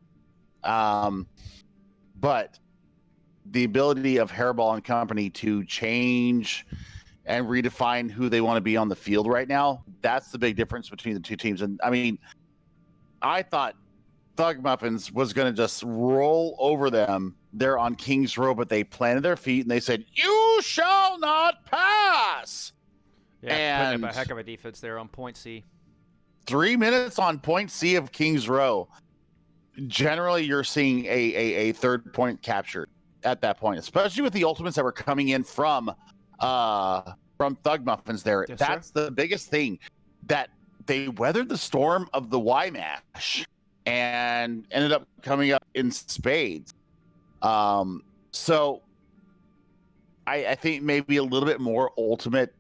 But the ability of Hairball and company to change and redefine who they want to be on the field right now, that's the big difference between the two teams. And I mean, I thought Thug Muffins was going to just roll over them there on King's Row, but they planted their feet and they said, "You shall not pass." Yeah, putting and up a heck of a defense there on point C. 3 minutes on point C of King's Row. Generally, you're seeing a third point captured at that point, especially with the ultimates that were coming in from Thug Muffins there. Yes, that's sir. the biggest thing, that they weathered the storm of the Y-Mash and ended up coming up in spades. So I think maybe a little bit more ultimate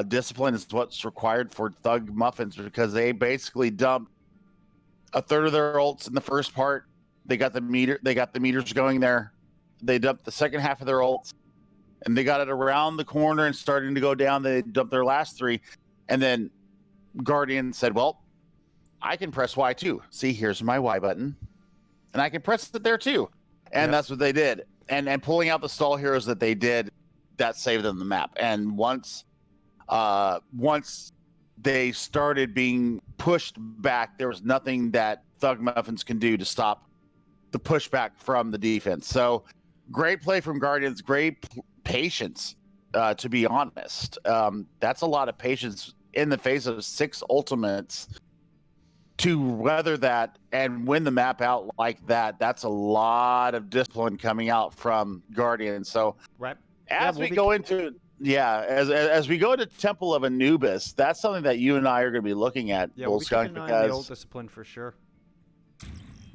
discipline is what's required for Thug Muffins, because they basically dumped a third of their ults in the first part. They got the meters going there. They dumped the second half of their ults, and they got it around the corner and starting to go down. They dumped their last 3, and then Guardian said, "Well, I can press Y too. See, here's my Y button, and I can press it there too." And that's what they did. And pulling out the stall heroes that they did, that saved them the map. And once they started being pushed back, there was nothing that Thug Muffins can do to stop the pushback from the defense. So great play from Guardians, great patience, to be honest. That's a lot of patience in the face of 6 ultimates to weather that and win the map out like that. That's a lot of discipline coming out from Guardians. So Right. as we go into Temple of Anubis, that's something that you and I are going to be looking at, Yeah, Bull we'll be Skunk, keeping an eye on the old because discipline for sure.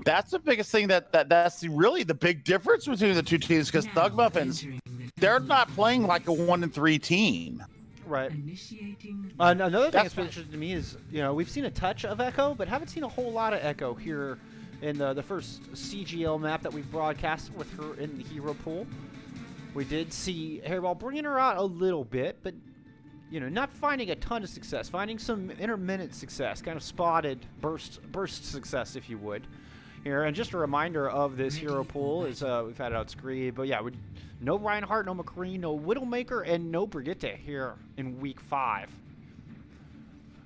That's the biggest thing that's really the big difference between the two teams, because Thug Muffins, they're not playing like a 1-3 team. Right. Initiating Another thing that's been interesting to me is, we've seen a touch of Echo, but haven't seen a whole lot of Echo here in the first CGL map that we've broadcast with her in the hero pool. We did see Hairball bringing her out a little bit, but, not finding a ton of success, finding some intermittent success, kind of spotted burst success, if you would. Here, and just a reminder of this hero pool is we've had it out screen, but yeah, no Reinhardt, no McCree, no Widowmaker, and no Brigitte here in week 5.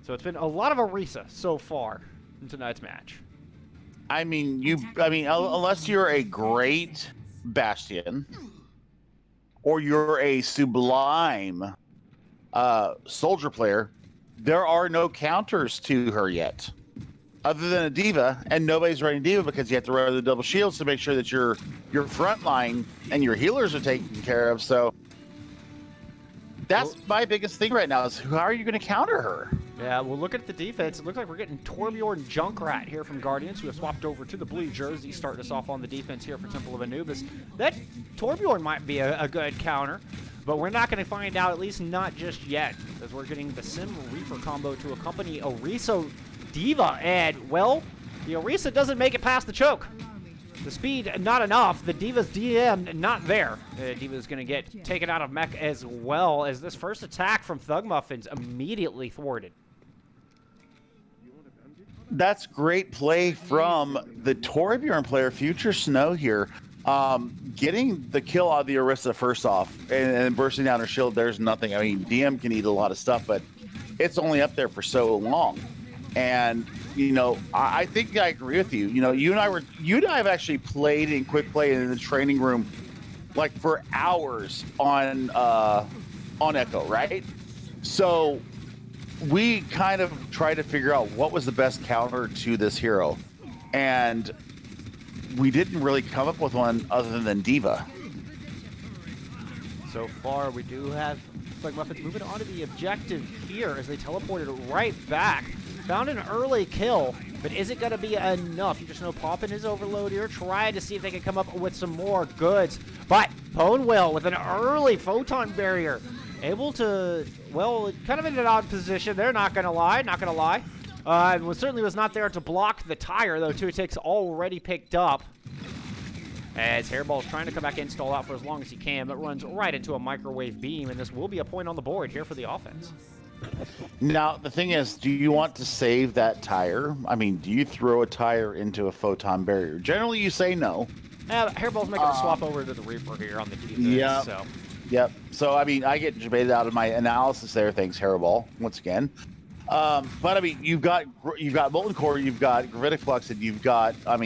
So it's been a lot of Orisa so far in tonight's match. I mean, unless you're a great Bastion or you're a sublime soldier player, there are no counters to her yet. Other than a diva, and nobody's running diva because you have to run the double shields to make sure that your front line and your healers are taken care of. So that's my biggest thing right now is how are you going to counter her? Yeah, well, look at the defense. It looks like we're getting Torbjorn Junkrat here from Guardians, who have swapped over to the blue jersey, starting us off on the defense here for Temple of Anubis. That Torbjorn might be a good counter, but we're not going to find out, at least not just yet, as we're getting the Sim Reaper combo to accompany Orisa Diva, and, well, the Orisa doesn't make it past the choke. The speed, not enough. The Diva's DM, not there. Diva's going to get taken out of mech as well, as this first attack from Thug Muffins immediately thwarted. That's great play from the Torbjorn player, Future Snow here. Getting the kill on the Orisa first off and bursting down her shield, there's nothing. I mean, DM can eat a lot of stuff, but it's only up there for so long. And, I think I agree with you. You and I have actually played in quick play in the training room, like for hours on Echo, right? So we kind of tried to figure out what was the best counter to this hero. And we didn't really come up with one other than Diva. So far, we do have Thug Muffins moving on to the objective here as they teleported right back. Found an early kill, but is it going to be enough? You just know popping his overload here, trying to see if they can come up with some more goods. But Ponewell with an early photon barrier, able to, well, kind of in an odd position. They're not going to lie, certainly was not there to block the tire, though. 2 ticks already picked up. As Hairball's trying to come back in, stall out for as long as he can, but runs right into a microwave beam, and this will be a point on the board here for the offense. Now, the thing is, do you want to save that tire? I mean, do you throw a tire into a photon barrier? Generally, you say no. Hairball's making a swap over to the Reaper here on the defense. Yeah. So. Yep. So, I mean, I get debated out of my analysis there. Thanks, Hairball, once again. But, I mean, you've got Molten Core, you've got Gravitic Flux, and you've got a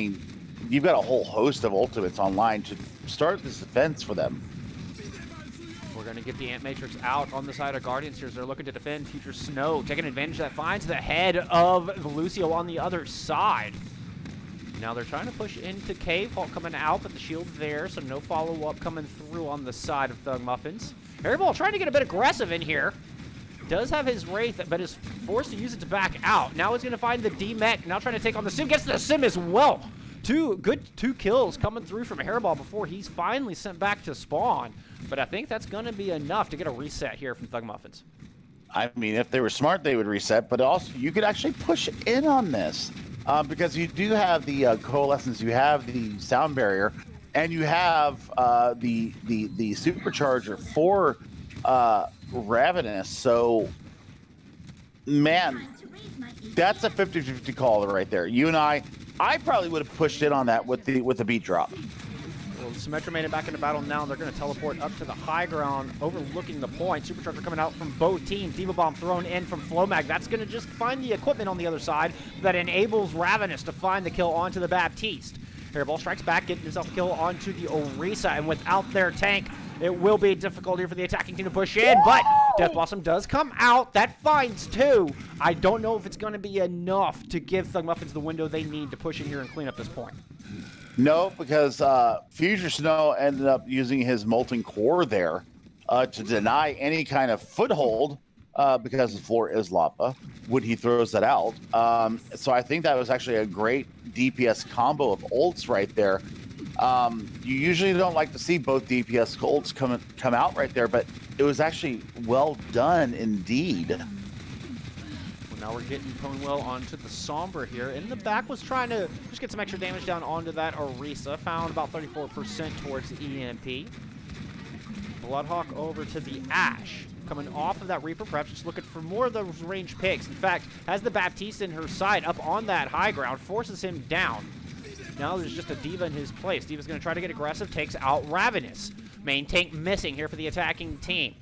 whole host of ultimates online to start this defense for them. We're going to get the Ant Matrix out on the side of Guardians here as they're looking to defend. Future Snow taking advantage of that, finds the head of Lucio on the other side. Now they're trying to push into Cave, Hulk coming out, but the shield's there, so no follow-up coming through on the side of Thug Muffins. Hairball trying to get a bit aggressive in here. Does have his Wraith, but is forced to use it to back out. Now he's going to find the D-Mech, now trying to take on the Sim, gets the Sim as well. Two kills coming through from Hairball before he's finally sent back to spawn. But I think that's going to be enough to get a reset here from Thug Muffins. I mean, if they were smart, they would reset. But also, you could actually push in on this because you do have the coalescence, you have the sound barrier, and you have the supercharger for Ravenous. So, man, that's a 50-50 call right there. You and I probably would have pushed in on that with the beat drop. Well, Symmetra made it back into battle now. They're going to teleport up to the high ground, overlooking the point. Supercharger coming out from both teams. Diva Bomb thrown in from Flowmag. That's going to just find the equipment on the other side that enables Ravenous to find the kill onto the Baptiste. Hairball strikes back, getting himself a kill onto the Orisa, and without their tank, it will be difficult here for the attacking team to push in, but Death Blossom does come out. That finds 2. I don't know if it's going to be enough to give Thug Muffins the window they need to push in here and clean up this point. No, because Future Snow ended up using his Molten Core there to deny any kind of foothold because the floor is lava when he throws that out. So I think that was actually a great DPS combo of ults right there. You usually don't like to see both DPS ults come out right there, but it was actually well done indeed. Well, now we're getting Conewell onto the Sombra here. In the back was trying to just get some extra damage down onto that Orisa. Found about 34% towards the EMP. Bloodhawk over to the Ash. Coming off of that Reaper, perhaps just looking for more of those range picks. In fact, has the Baptiste in her side up on that high ground, forces him down. Now there's just a D.Va in his place. D.Va's going to try to get aggressive, takes out Ravenous. Main tank missing here for the attacking team.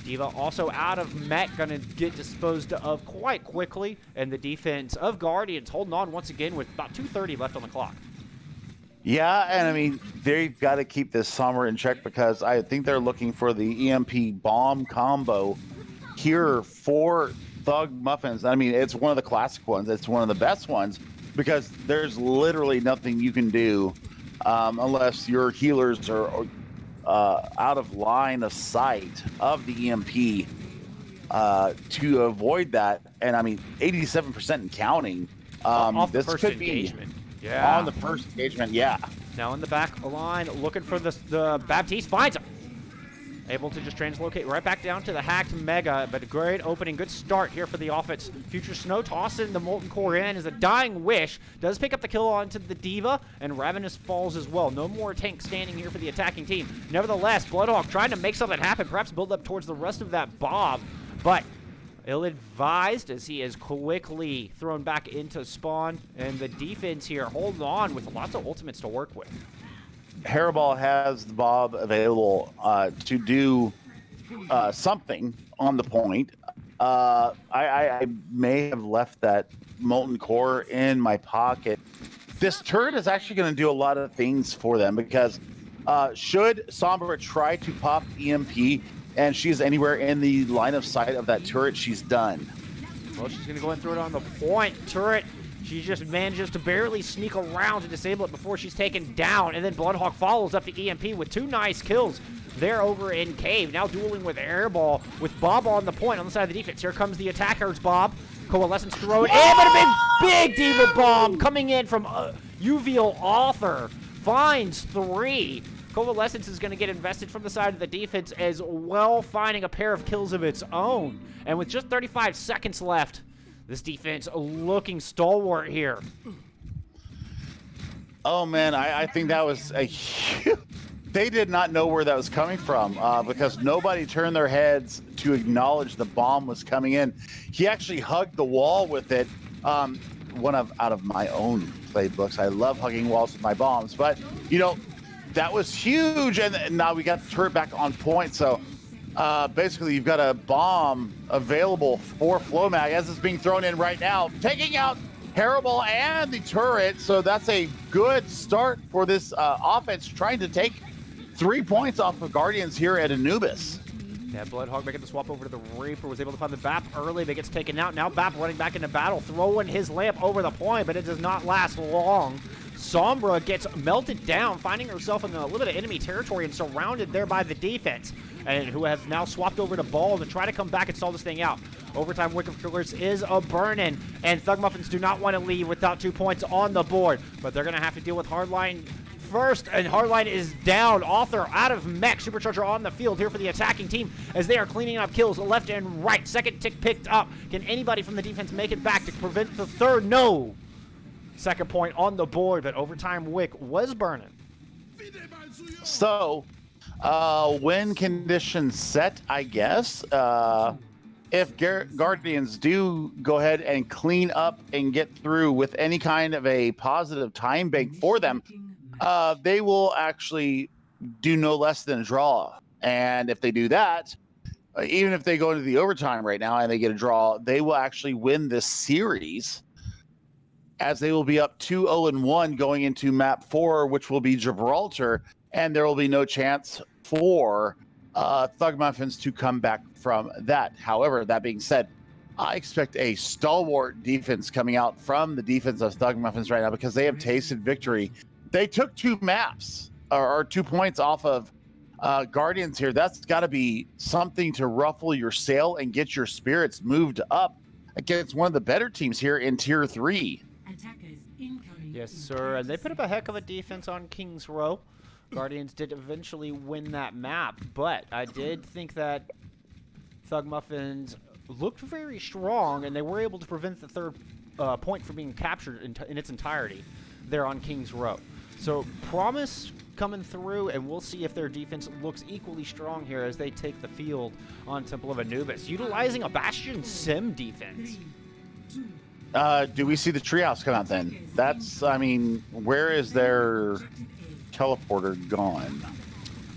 D.Va also out of mech, going to get disposed of quite quickly. And the defense of Guardians holding on once again with about 2:30 left on the clock. Yeah, and I mean, they've got to keep this summer in check because I think they're looking for the EMP bomb combo here for Thug Muffins. I mean, it's one of the classic ones. It's one of the best ones because there's literally nothing you can do unless your healers are out of line of sight of the EMP to avoid that. And I mean, 87% and counting. Off the this first could engagement. be Yeah. on the first engagement. Yeah. Now in the back line, looking for the Baptiste, finds him. Able to just translocate right back down to the hacked Mega, but a great opening, good start here for the offense. Future Snow tossing the Molten Core in as a dying wish. Does pick up the kill onto the D.Va, and Ravenous falls as well. No more tank standing here for the attacking team. Nevertheless, Bloodhawk trying to make something happen, perhaps build up towards the rest of that Bob, but ill-advised as he is quickly thrown back into spawn, and the defense here holding on with lots of ultimates to work with. Hairball has the Bob available to do something on the point. I may have left that Molten Core in my pocket. This turret is actually going to do a lot of things for them because should Sombra try to pop EMP and she's anywhere in the line of sight of that turret, she's done. Well, she's going to go and throw it on the point. Turret, she just manages to barely sneak around to disable it before she's taken down. And then Bloodhawk follows up the EMP with 2 nice kills there over in Cave. Now dueling with Airball with Bob on the point on the side of the defense. Here comes the attackers, Bob. Coalescence throw it in, but a big D.Va bomb coming in from Uvial Author. Finds 3. Coalescence is going to get invested from the side of the defense as well, finding a pair of kills of its own. And with just 35 seconds left, this defense looking stalwart here. Oh, man, I think that was a huge... They did not know where that was coming from because nobody turned their heads to acknowledge the bomb was coming in. He actually hugged the wall with it. Out of my own playbooks, I love hugging walls with my bombs. But, you know, that was huge, and now we got the turret back on point. So basically, you've got a bomb available for Flowmag as it's being thrown in right now, taking out Hairball and the turret. So that's a good start for this offense, trying to take 3 points off of Guardians here at Anubis. Yeah, Bloodhawk making the swap over to the Reaper, was able to find the Bap early, but gets taken out. Now Bap running back into battle, throwing his lamp over the point, but it does not last long. Sombra gets melted down, finding herself in a little bit of enemy territory and surrounded there by the defense, and who has now swapped over to Ball to try to come back and stall this thing out. Overtime Wick of Killers is a burning, and Thug Muffins do not want to leave without 2 points on the board, but they're going to have to deal with Hardline first, and Hardline is down. Author out of mech. Supercharger on the field here for the attacking team as they are cleaning up kills left and right. Second tick picked up. Can anybody from the defense make it back to prevent the third? No. Second point on the board, but overtime Wick was burning. So, win conditions set, I guess. If Guardians do go ahead and clean up and get through with any kind of a positive time bank for them, they will actually do no less than a draw. And if they do that, even if they go into the overtime right now and they get a draw, they will actually win this series, as they will be up 2-0-1 going into map 4, which will be Gibraltar, and there will be no chance for Thug Muffins to come back from that. However, that being said, I expect a stalwart defense coming out from the defense of Thug Muffins right now because they have tasted victory. They took 2 maps or 2 points off of Guardians here, that's got to be something to ruffle your sail and get your spirits moved up against one of the better teams here in Tier 3. Attackers incoming. Yes, sir. And they put up a heck of a defense on King's Row. Guardians did eventually win that map, but I did think that Thug Muffins looked very strong, and they were able to prevent the third point from being captured in its entirety there on King's Row. So promise coming through, and we'll see if their defense looks equally strong here as they take the field on Temple of Anubis, utilizing a Bastion Sim defense. Do we see the treehouse come out then? That's, I mean, where is their teleporter gone?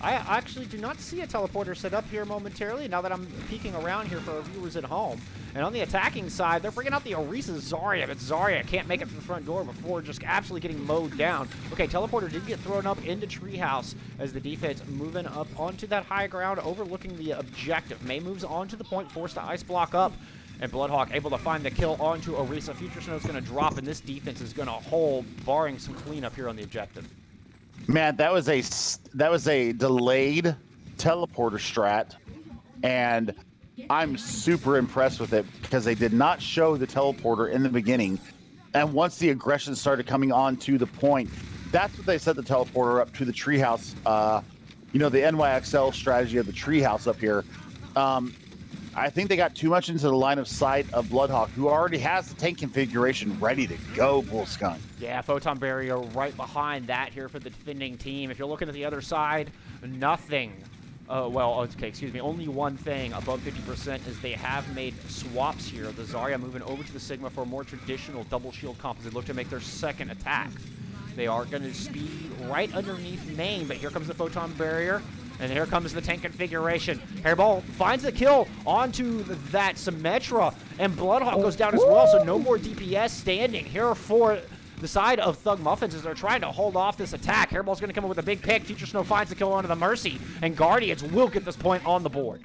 I actually do not see a teleporter set up here momentarily now that I'm peeking around here for our viewers at home. And on the attacking side, they're bringing out the Orisa Zarya, but Zarya can't make it to the front door before just absolutely getting mowed down. Okay, teleporter did get thrown up into treehouse as the defense moving up onto that high ground, overlooking the objective. May moves on to the point, forced to ice block up. And Bloodhawk able to find the kill onto Orisa. Future Snow's going to drop, and this defense is going to hold, barring some cleanup here on the objective. Man, that was a delayed teleporter strat, and I'm super impressed with it because they did not show the teleporter in the beginning, and once the aggression started coming on to the point, that's what they set the teleporter up to the treehouse. You know, the NYXL strategy of the treehouse up here. I think they got too much into the line of sight of Bloodhawk, who already has the tank configuration ready to go, Bullskunk. Yeah, Photon Barrier right behind that here for the defending team. If you're looking at the other side, nothing. Okay, excuse me. Only one thing above 50% is they have made swaps here. The Zarya moving over to the Sigma for a more traditional double shield comp as they look to make their second attack. They are going to speed right underneath main, but here comes the Photon Barrier. And here comes the tank configuration. Hairball finds the kill onto that Symmetra, and Bloodhawk goes down as well, so no more DPS standing here for the side of Thug Muffins as they're trying to hold off this attack. Hairball's going to come in with a big pick. Future Snow finds the kill onto the Mercy, and Guardians will get this point on the board.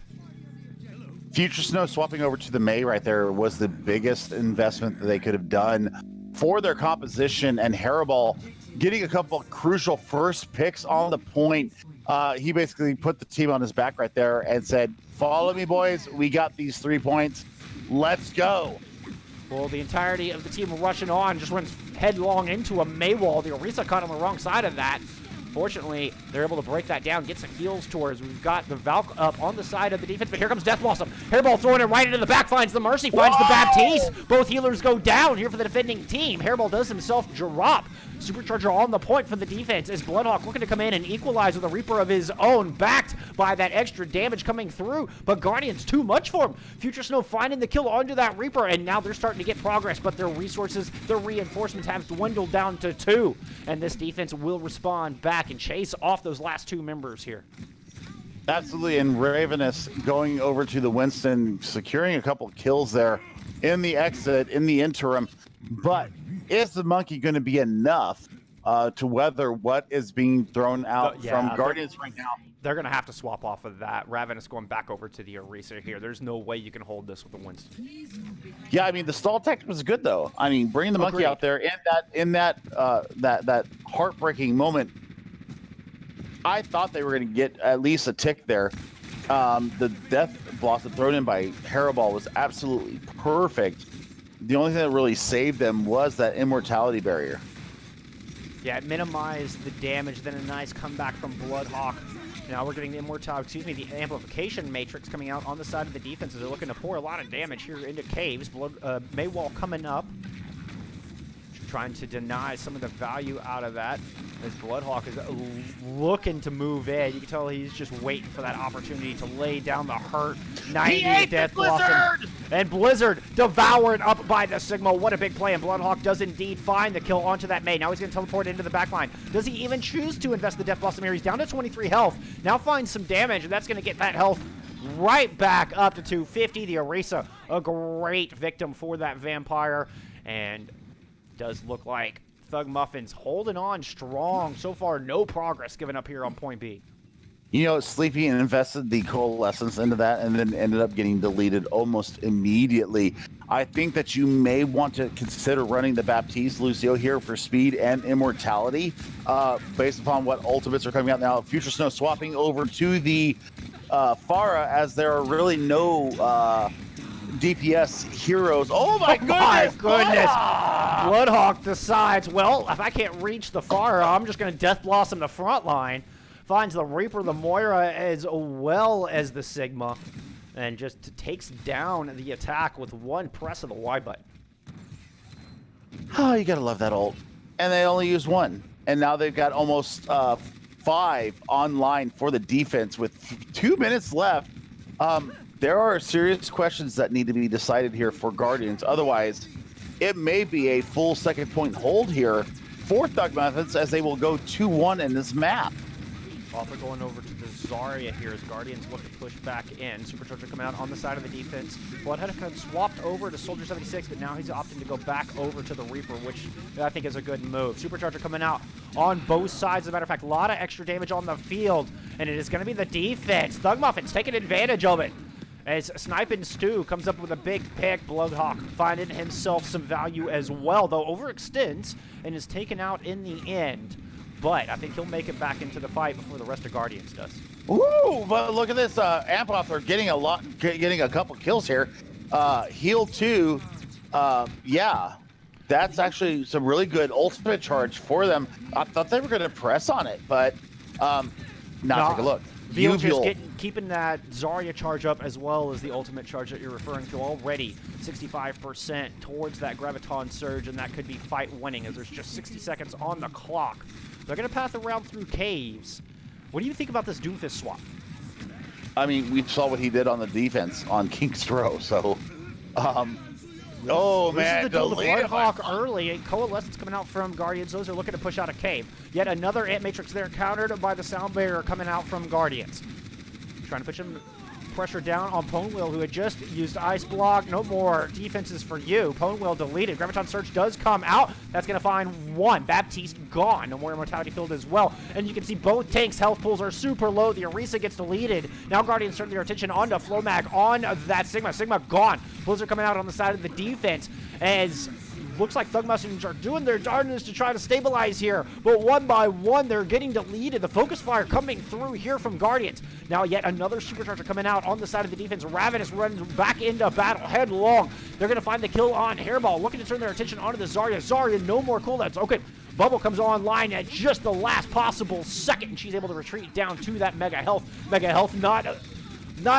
Future Snow swapping over to the Mei right there was the biggest investment that they could have done for their composition, and Hairball getting a couple of crucial first picks on the point. He basically put the team on his back right there and said, follow me, boys. We got these 3 points. Let's go. Well, the entirety of the team rushing on just runs headlong into a Mei wall. The Orisa caught on the wrong side of that. Fortunately, they're able to break that down, get some heals towards. We've got the Valk up on the side of the defense, but here comes Death Blossom. Hairball throwing it right into the back, finds the Mercy, finds the Baptiste. Both healers go down here for the defending team. Hairball does himself drop. Supercharger on the point for the defense as Bloodhawk looking to come in and equalize with a Reaper of his own, backed by that extra damage coming through, but Guardians too much for him. Future Snow finding the kill onto that Reaper, and now they're starting to get progress, but their resources, their reinforcements have dwindled down to 2, and this defense will respond back and chase off those last 2 members here. Absolutely, and Ravenous going over to the Winston, securing a couple kills there in the exit, in the interim, but is the monkey going to be enough to weather what is being thrown out from Guardians right now? They're going to have to swap off of that. Ravenous going back over to the Orisa here. There's no way you can hold this with the Winston. Yeah, I mean, the stall tech was good, though. I mean, bringing the monkey out there in that heartbreaking moment, I thought they were going to get at least a tick there. The Death Blossom thrown in by Hairball was absolutely perfect. The only thing that really saved them was that immortality barrier. Yeah, it minimized the damage, then a nice comeback from Bloodhawk. Now we're getting the the amplification matrix coming out on the side of the defense as they're looking to pour a lot of damage here into caves. Maywall coming up, trying to deny some of the value out of that as Bloodhawk is looking to move in. You can tell he's just waiting for that opportunity to lay down the hurt. 90 Death Blossom. And Blizzard devoured up by the Sigma. What a big play. And Bloodhawk does indeed find the kill onto that Mei. Now he's going to teleport into the backline. Does he even choose to invest the Death Blossom here? He's down to 23 health. Now finds some damage, and that's going to get that health right back up to 250. The Orisa, a great victim for that vampire. And does look like Thug Muffins holding on strong. So far, no progress given up here on point B. Sleepy invested the coalescence into that and then ended up getting deleted almost immediately. I think that you may want to consider running the Baptiste Lucio here for speed and immortality, based upon what ultimates are coming out now. Future Snow swapping over to the Pharah, as there are really no DPS heroes. Oh my goodness! My goodness! Bloodhawk decides, well, if I can't reach the Pharah, I'm just going to Death Blossom the front line. Finds the Reaper, the Moira, as well as the Sigma, and just takes down the attack with one press of the Y button. Oh, you gotta love that ult. And they only use one. And now they've got almost 5 online for the defense with 2 minutes left. There are serious questions that need to be decided here for Guardians. Otherwise, it may be a full second point hold here for Thug Muffins, as they will go 2-1 in this map. Author going over to the Zarya here as Guardians look to push back in. Supercharger coming out on the side of the defense. Bloodhead kind of swapped over to Soldier 76, but now he's opting to go back over to the Reaper, which I think is a good move. Supercharger coming out on both sides. As a matter of fact, a lot of extra damage on the field, and it is going to be the defense. Thug Muffins taking advantage of it. As Sniping Stew comes up with a big pick, Bloodhawk finding himself some value as well, though overextends and is taken out in the end. But I think he'll make it back into the fight before the rest of Guardians does. Ooh, but look at this. Amphoff getting a couple kills here. Heal 2. Yeah, that's actually some really good ultimate charge for them. I thought they were going to press on it, but now take a look. Veal just keeping that Zarya charge up, as well as the ultimate charge that you're referring to already. 65% towards that Graviton Surge, and that could be fight winning as there's just 60 seconds on the clock. They're going to path around through caves. What do you think about this Doomfist swap? I mean, we saw what he did on the defense on King's Row, so... oh, man. This is the duel of Bloodhawk early. A Coalescence coming out from Guardians. Those are looking to push out a cave. Yet another Ant Matrix there, countered by the Sound Barrier coming out from Guardians. Trying to push him pressure down on Ponewheel, who had just used Ice Block. No more defenses for you. Ponewheel deleted. Graviton Surge does come out. That's going to find one. Baptiste gone. No more Immortality Field as well. And you can see both tanks' health pools are super low. The Orisa gets deleted. Now Guardians turn their attention onto Flowmag on that Sigma. Sigma gone. Blizzard coming out on the side of the defense as... looks like Thug Muffins are doing their darndest to try to stabilize here, but one by one they're getting deleted. The focus fire coming through here from Guardians. Now yet another Supercharger coming out on the side of the defense. Ravenous runs back into battle headlong. They're going to find the kill on Hairball, looking to turn their attention onto the Zarya. Zarya, no more cooldowns. Okay, Bubble comes online at just the last possible second, and she's able to retreat down to that Mega Health. Mega Health not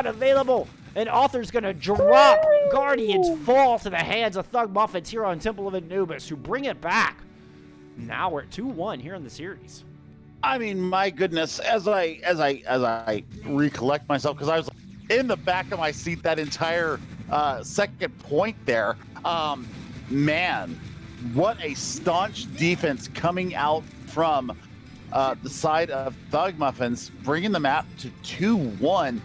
available. And Author's going to drop. Guardians fall to the hands of Thug Muffins here on Temple of Anubis, who bring it back. Now we're at 2-1 here in the series. I mean, my goodness, as I recollect myself, because I was in the back of my seat that entire second point there. Man, what a staunch defense coming out from the side of Thug Muffins, bringing the map to 2-1.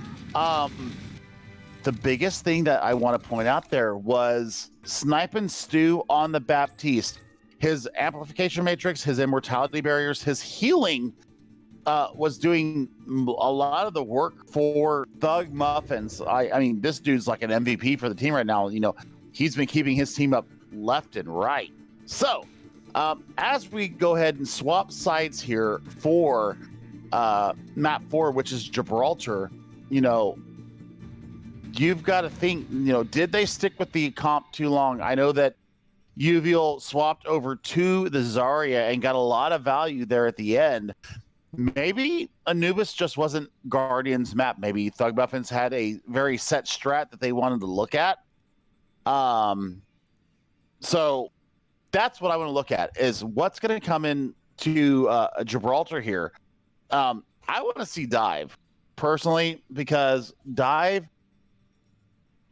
The biggest thing that I want to point out there was Sniping Stew on the Baptiste. His amplification matrix, his immortality barriers, his healing was doing a lot of the work for Thug Muffins. I mean, this dude's like an MVP for the team right now. You know, he's been keeping his team up left and right. So, as we go ahead and swap sides here for map 4, which is Gibraltar, you know, you've got to think, you know, did they stick with the comp too long? I know that Uviel swapped over to the Zarya and got a lot of value there at the end. Maybe Anubis just wasn't Guardian's map. Maybe Thug Muffins had a very set strat that they wanted to look at. So that's what I want to look at, is what's going to come in to Gibraltar here. I want to see Dive personally, because Dive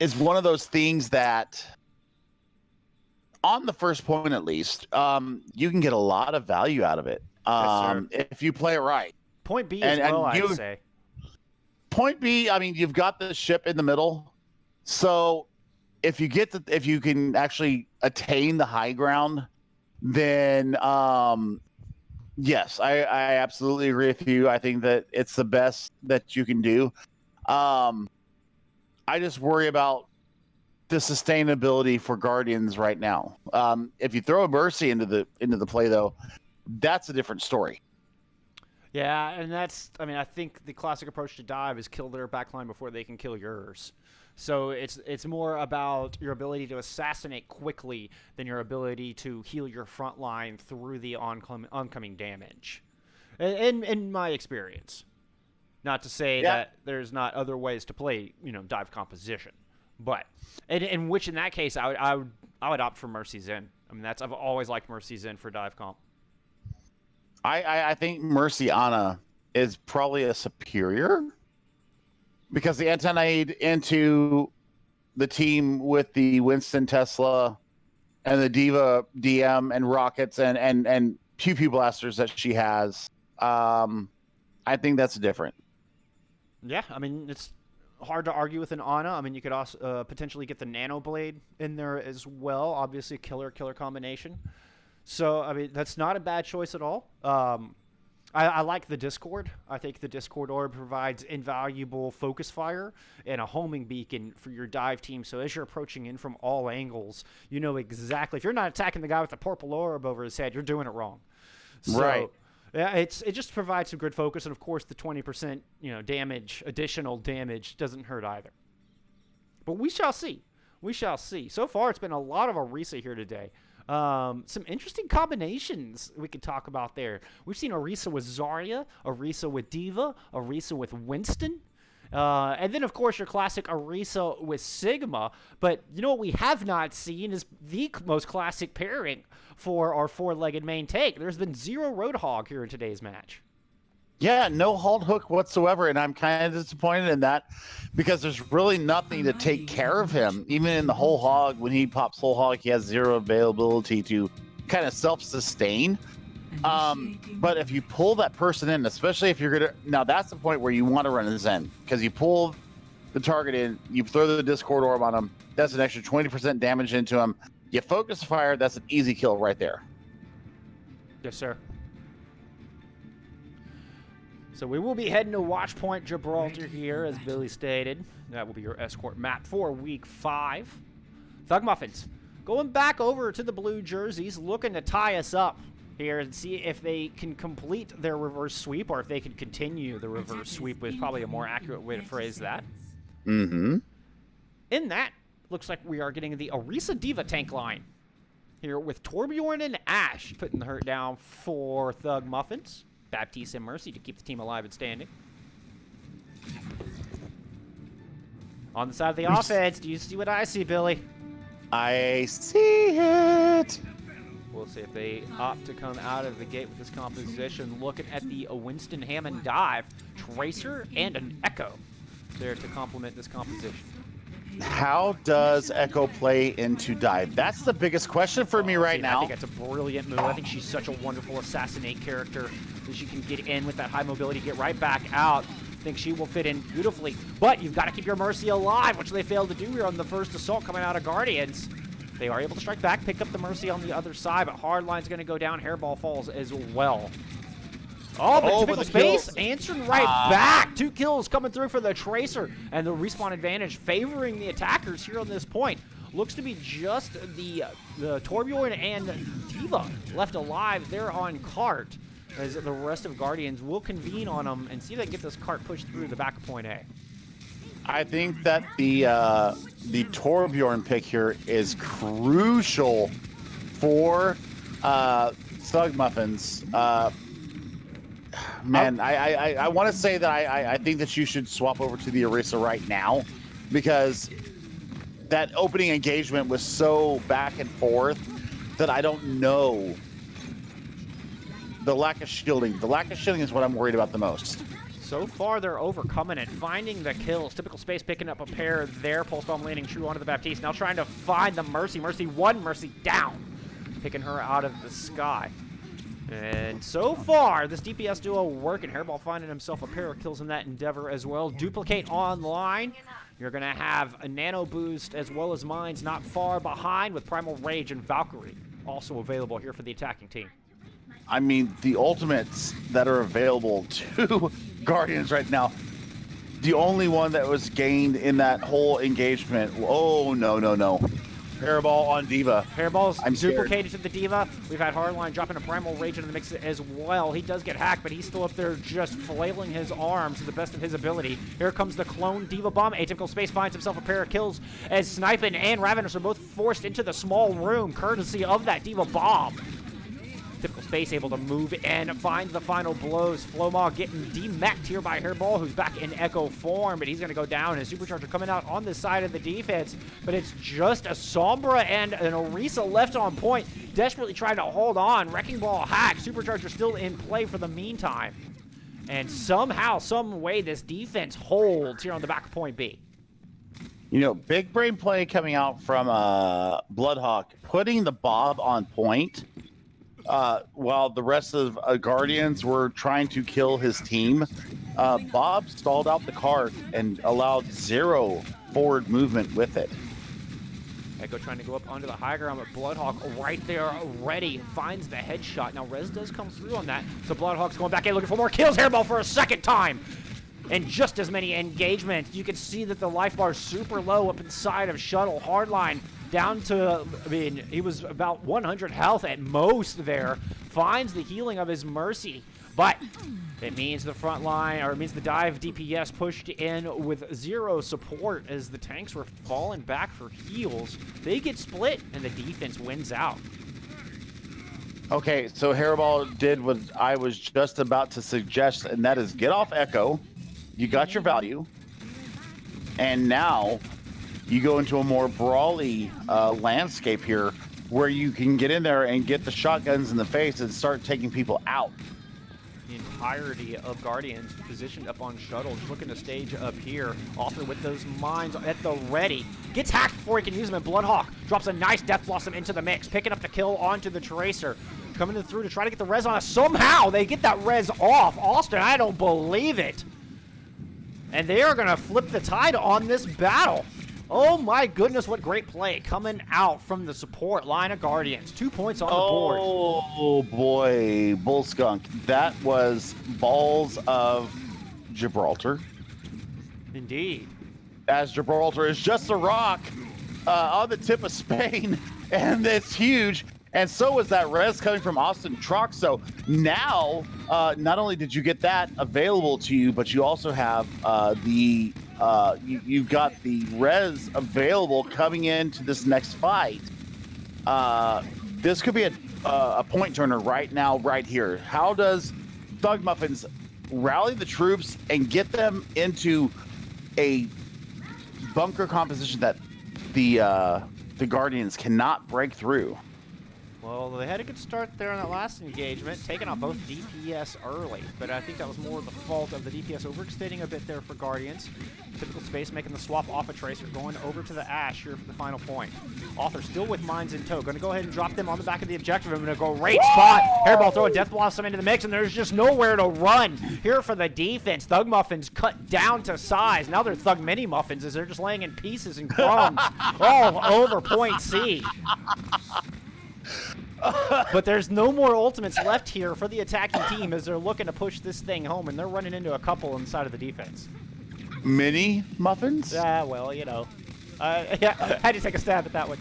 is one of those things that, on the first point at least, you can get a lot of value out of it if you play it right. Point B as well, I'd say. Point B, I mean, you've got the ship in the middle, so if you can actually attain the high ground, then Yes, I absolutely agree with you. I think that it's the best that you can do. I just worry about the sustainability for Guardians right now. If you throw a Mercy into the play, though, that's a different story. Yeah, and I think the classic approach to dive is kill their backline before they can kill yours. So it's more about your ability to assassinate quickly than your ability to heal your front line through the oncoming damage. In my experience. Not to say that there's not other ways to play, dive composition. But in which in that case I would opt for Mercy's in. I mean I've always liked Mercy's in for dive comp. I think Mercy Ana is probably a superior because the anti-nade into the team with the Winston Tesla and the Diva DM and rockets and pew pew blasters that she has. I think that's different. Yeah, I mean it's hard to argue with an Ana. I mean you could also potentially get the Nano Blade in there as well. Obviously killer combination. So, I mean, that's not a bad choice at all. I like the Discord. I think the Discord orb provides invaluable focus fire and a homing beacon for your dive team. So as you're approaching in from all angles, you know exactly. If you're not attacking the guy with the purple orb over his head, you're doing it wrong. So, right. Yeah, it just provides some good focus. And, of course, the 20% additional damage doesn't hurt either. But we shall see. We shall see. So far, it's been a lot of Orisa here today. Some interesting combinations we could talk about there. We've seen Orisa with Zarya, Orisa with Diva, Orisa with Winston. And then, of course, your classic Orisa with Sigma. But you know what we have not seen is the most classic pairing for our four-legged main tank. There's been zero Roadhog here in today's match. Yeah, no halt hook whatsoever, and I'm kind of disappointed in that because there's really nothing to take care of him. Even in the whole hog, when he pops whole hog, he has zero availability to kind of self-sustain. But if you pull that person in, especially if you're gonna, now that's the point where you want to run a Zen because you pull the target in, you throw the Discord orb on him. That's an extra 20% damage into him. You focus fire. That's an easy kill right there. Yes, sir. So we will be heading to Watch Point Gibraltar here, as Billy stated. That will be your escort map for Week 5. Thug Muffins going back over to the blue jerseys, looking to tie us up here and see if they can complete their reverse sweep or if they can continue the reverse sweep is probably a more accurate way to phrase that. Mm-hmm. In that, looks like we are getting the Orisa Diva tank line here with Torbjorn and Ash putting the hurt down for Thug Muffins. Baptiste and Mercy to keep the team alive and standing. On the side of the offense, do you see what I see, Billy? I see it. We'll see if they opt to come out of the gate with this composition. Looking at the Winston Hammond dive, Tracer and an Echo there to complement this composition. How does Echo play into dive? That's the biggest question for me right now. I think that's a brilliant move. I think she's such a wonderful assassinate character that she can get in with that high mobility, get right back out. I think she will fit in beautifully. But you've got to keep your Mercy alive, which they failed to do here on the first assault coming out of Guardians. They are able to strike back, pick up the Mercy on the other side, but Hardline's going to go down. Hairball falls as well. Oh, but typical space, answering right back. 2 kills coming through for the Tracer, and the respawn advantage favoring the attackers here on this point. Looks to be just the Torbjorn and Diva left alive there on cart, as the rest of Guardians will convene on them and see if they can get this cart pushed through the back of point A. I think that the Torbjorn pick here is crucial for Thug Muffins. Man, I want to say that I think that you should swap over to the Orisa right now because that opening engagement was so back and forth that I don't know. The lack of shielding. The lack of shielding is what I'm worried about the most. So far, they're overcoming it, finding the kills. Typical space picking up a pair there. Pulse bomb landing true onto the Baptiste. Now trying to find the Mercy. Mercy one, Mercy down. Picking her out of the sky. And so far, this DPS duo working. Hairball finding himself a pair of kills in that endeavor as well. Duplicate online. You're going to have a nano boost as well as mines not far behind with Primal Rage and Valkyrie also available here for the attacking team. I mean, the ultimates that are available to Guardians right now, the only one that was gained in that whole engagement. Oh, no. Hairball on Diva. Hairball's I'm scared. duplicated to the Diva. We've had Hardline dropping a Primal Rage into the mix as well. He does get hacked, but he's still up there just flailing his arms to the best of his ability. Here comes the clone Diva Bomb. Atypical Space finds himself a pair of kills as Sniping and Ravenous are both forced into the small room courtesy of that Diva Bomb. Typical Space able to move and find the final blows. Flowmaw getting demeched here by Hairball, who's back in Echo form, but he's going to go down. His Supercharger coming out on the side of the defense, but it's just a Sombra and an Orisa left on point, desperately trying to hold on. Wrecking Ball hack. Supercharger still in play for the meantime. And somehow, some way, this defense holds here on the back point B. You know, big brain play coming out from Bloodhawk, putting the Bob on point. While the rest of Guardians were trying to kill his team, Bob stalled out the cart and allowed 0 forward movement with it. Echo trying to go up onto the high ground, but Bloodhawk right there ready, finds the headshot. Now Rez does come through on that, so Bloodhawk's going back in looking for more kills. Hairball for a second time. And just as many engagements. You can see that the life bar is super low up inside of Shuttle. Hardline down to, I mean, he was about 100 health at most there. Finds the healing of his Mercy, but it means the front line, or it means the dive DPS pushed in with 0 support as the tanks were falling back for heals. They get split, and the defense wins out. Okay, so Hairball did what I was just about to suggest, and that is get off Echo. You got your value, and now you go into a more brawly landscape here where you can get in there and get the shotguns in the face and start taking people out. The entirety of Guardians positioned up on Shuttle, just looking to stage up here. Author with those mines at the ready. Gets hacked before he can use them, and Bloodhawk drops a nice Death Blossom into the mix, picking up the kill onto the Tracer. Coming through to try to get the res on us. Somehow they get that res off. Austin, I don't believe it. And they are going to flip the tide on this battle. Oh my goodness, what great play coming out from the support line of Guardians. 2 points on the board. Oh boy, Bull Skunk. That was balls of Gibraltar. Indeed. As Gibraltar is just a rock on the tip of Spain, and it's huge. And so was that res coming from Austin Trox. So now, not only did you get that available to you, but you also have you've got the res available coming into this next fight. This could be a point turner right now, right here. How does Thug Muffins rally the troops and get them into a bunker composition that the Guardians cannot break through? Well, they had a good start there in that last engagement, taking out both DPS early, but I think that was more the fault of the DPS overextending a bit there for Guardians. Typical Space making the swap off a Tracer, going over to the Ash here for the final point. Author still with mines in tow, going to go ahead and drop them on the back of the objective. I'm going to go great spot. Hairball throwing Death Blossom into the mix, and there's just nowhere to run here for the defense. Thug Muffins cut down to size. Now they're Thug Mini Muffins as they're just laying in pieces and crumbs all over point C. But there's no more ultimates left here for the attacking team as they're looking to push this thing home, and they're running into a couple inside of the defense. Mini Muffins? Yeah, well, you know. Yeah, I had to take a stab at that one.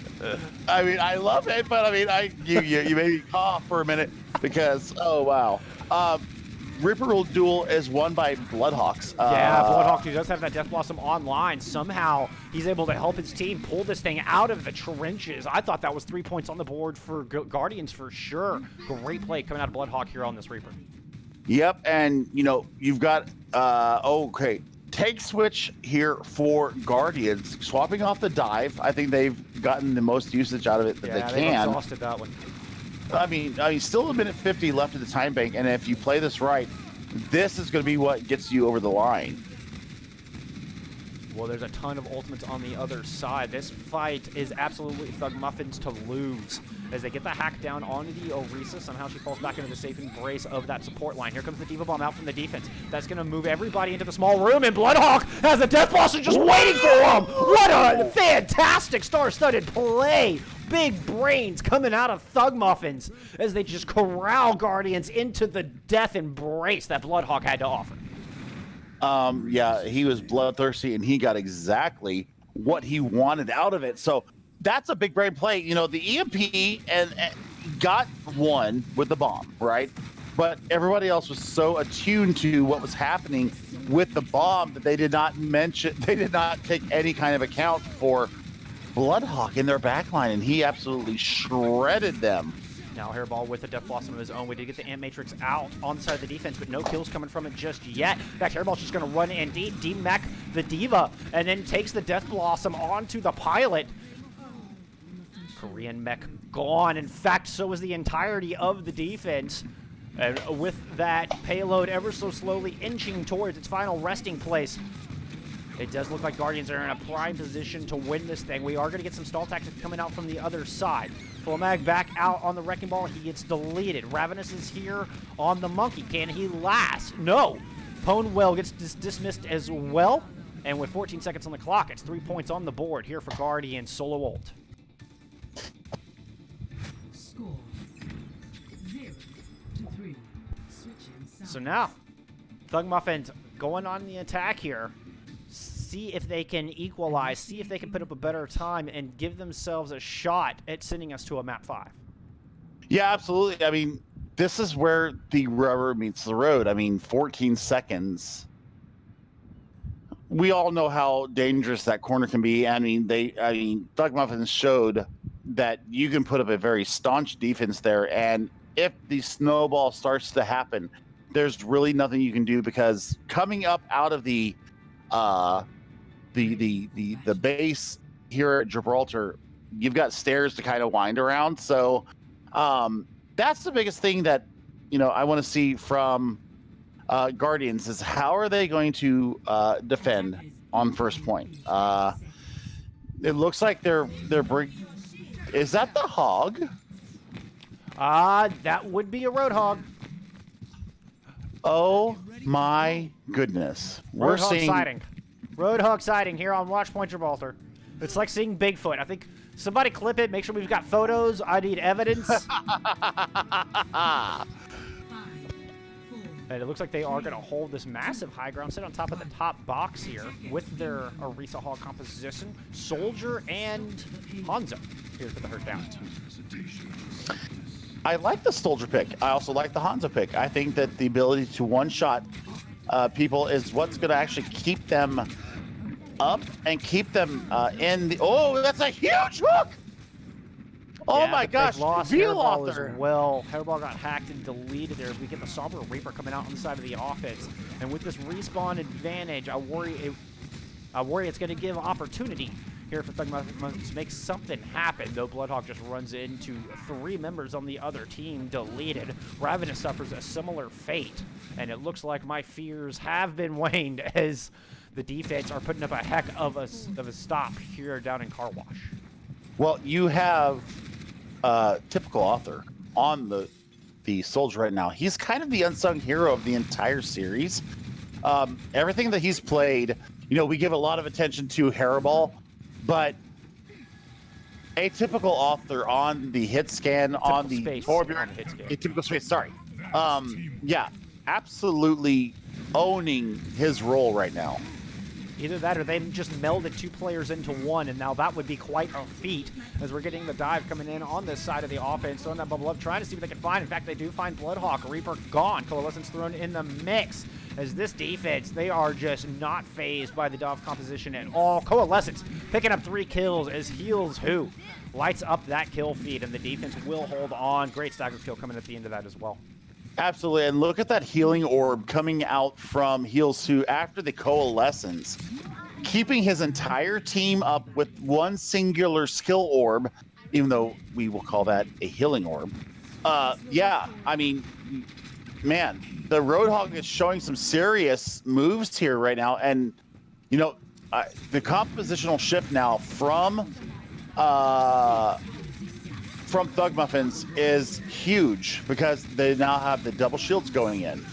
I mean, I love it, but I mean, you made me cough for a minute because, oh, wow. Ripper Roll Duel is won by Bloodhawks. Yeah, Bloodhawk, who does have that Death Blossom online. Somehow, he's able to help his team pull this thing out of the trenches. I thought that was 3 points on the board for Guardians for sure. Great play coming out of Bloodhawk here on this Reaper. Yep, and, you know, you've got, okay, take switch here for Guardians, swapping off the dive. I think they've gotten the most usage out of it that they can. Yeah, they've exhausted that one. I mean, still a minute 50 left in the time bank, and if you play this right, this is going to be what gets you over the line. Well, there's a ton of ultimates on the other side. This fight is absolutely Thug Muffins to lose as they get the hack down onto the Orisa. Somehow she falls back into the safe embrace of that support line. Here comes the Diva Bomb out from the defense. That's going to move everybody into the small room, and Bloodhawk has a Death Blossom just waiting for him. What a fantastic star-studded play big brains coming out of Thug Muffins as they just corral Guardians into the death embrace that Bloodhawk had to offer. Yeah, he was bloodthirsty, and he got exactly what he wanted out of it. So that's a big brain play. You know, the EMP and got one with the bomb, right? But everybody else was so attuned to what was happening with the bomb that they did not take any kind of account for Bloodhawk in their backline, and he absolutely shredded them. Now Hairball with the Death Blossom of his own. We did get the Ant Matrix out on the side of the defense, but no kills coming from it just yet. In fact, Hairball's just going to run in deep, D-Mech the Diva, and then takes the Death Blossom onto the pilot. Korean mech gone. In fact, so is the entirety of the defense. And with that payload ever so slowly inching towards its final resting place, it does look like Guardians are in a prime position to win this thing. We are going to get some stall tactics coming out from the other side. Full mag back out on the Wrecking Ball. He gets deleted. Ravenous is here on the Monkey. Can he last? No. Ponewell gets dismissed as well. And with 14 seconds on the clock, it's 3 points on the board here for Guardians solo ult. Score 0-3. Switching sides. So now, Thug Muffins going on the attack here. See if they can equalize, see if they can put up a better time and give themselves a shot at sending us to a map 5. Yeah, absolutely. I mean, this is where the rubber meets the road. I mean, 14 seconds. We all know how dangerous that corner can be. I mean, Thug Muffins showed that you can put up a very staunch defense there, and if the snowball starts to happen, there's really nothing you can do, because coming up out of the base here at Gibraltar, you've got stairs to kind of wind around. So that's the biggest thing that, you know, I want to see from Guardians is how are they going to defend on first point. It looks like they're is that the hog? That would be a Roadhog. Oh my goodness. We're Roadhog seeing sighting. Roadhog sighting here on Watchpoint Gibraltar. It's like seeing Bigfoot. I think somebody clip it. Make sure we've got photos. I need evidence. And it looks like they are going to hold this massive high ground, sit on top of the top box here with their Orisa Hog composition. Soldier and Hanzo here for the hurt down. I like the Soldier pick. I also like the Hanzo pick. I think that the ability to one-shot people is what's going to actually keep them up and keep them in the... Oh, that's a huge hook! Oh yeah, my gosh, real Hairball author. as well. Hairball got hacked and deleted there as we get the Somber Reaper coming out on the side of the offense. And with this respawn advantage, I worry it's going to give opportunity here for Thug Muffins to make something happen, though Bloodhawk just runs into 3 members on the other team deleted. Ravenous suffers a similar fate, and it looks like my fears have been waned as the defense are putting up a heck of a stop here down in Car Wash. Well, you have typical author on the Soldier right now. He's kind of the unsung hero of the entire series. Everything that he's played, you know, we give a lot of attention to Hairball, but a typical author on the hit scan, on the Torbjorn, typical space, sorry. Yeah, absolutely owning his role right now. Either that or they just melded 2 players into one, and now that would be quite a feat as we're getting the dive coming in on this side of the offense, throwing that bubble up, trying to see what they can find. In fact, they do find Bloodhawk. Reaper gone. Coalescence thrown in the mix. As this defense, they are just not phased by the Dove composition at all. Coalescence picking up 3 kills as Heals Who lights up that kill feed, and the defense will hold on. Great stagger kill coming at the end of that as well. Absolutely, and look at that healing orb coming out from Heals Who after the Coalescence, keeping his entire team up with one singular skill orb, even though we will call that a healing orb. Yeah, I mean, man, the Roadhog is showing some serious moves here right now, and you know, the compositional shift now from Thug Muffins is huge because they now have the double shields going in.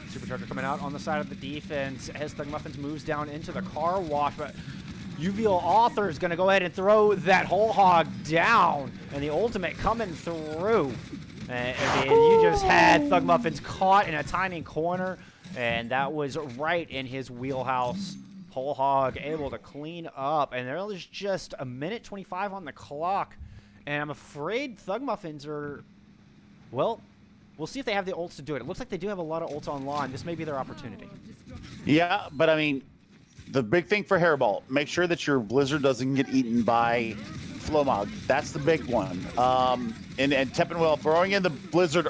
Supercharger coming out on the side of the defense as Thug Muffins moves down into the Car Wash, but UVL Author is going to go ahead and throw that whole hog down, and the ultimate coming through. And you just had Thug Muffins caught in a tiny corner, and that was right in his wheelhouse. Whole hog able to clean up, and there was just a minute 25 on the clock, and I'm afraid Thug Muffins are, well, we'll see if they have the ults to do it. It looks like they do have a lot of ults online. This may be their opportunity. Yeah, but I mean, the big thing for Hairball, make sure that your Blizzard doesn't get eaten by Flowmog. That's the big one. And Teppenwell throwing in the Blizzard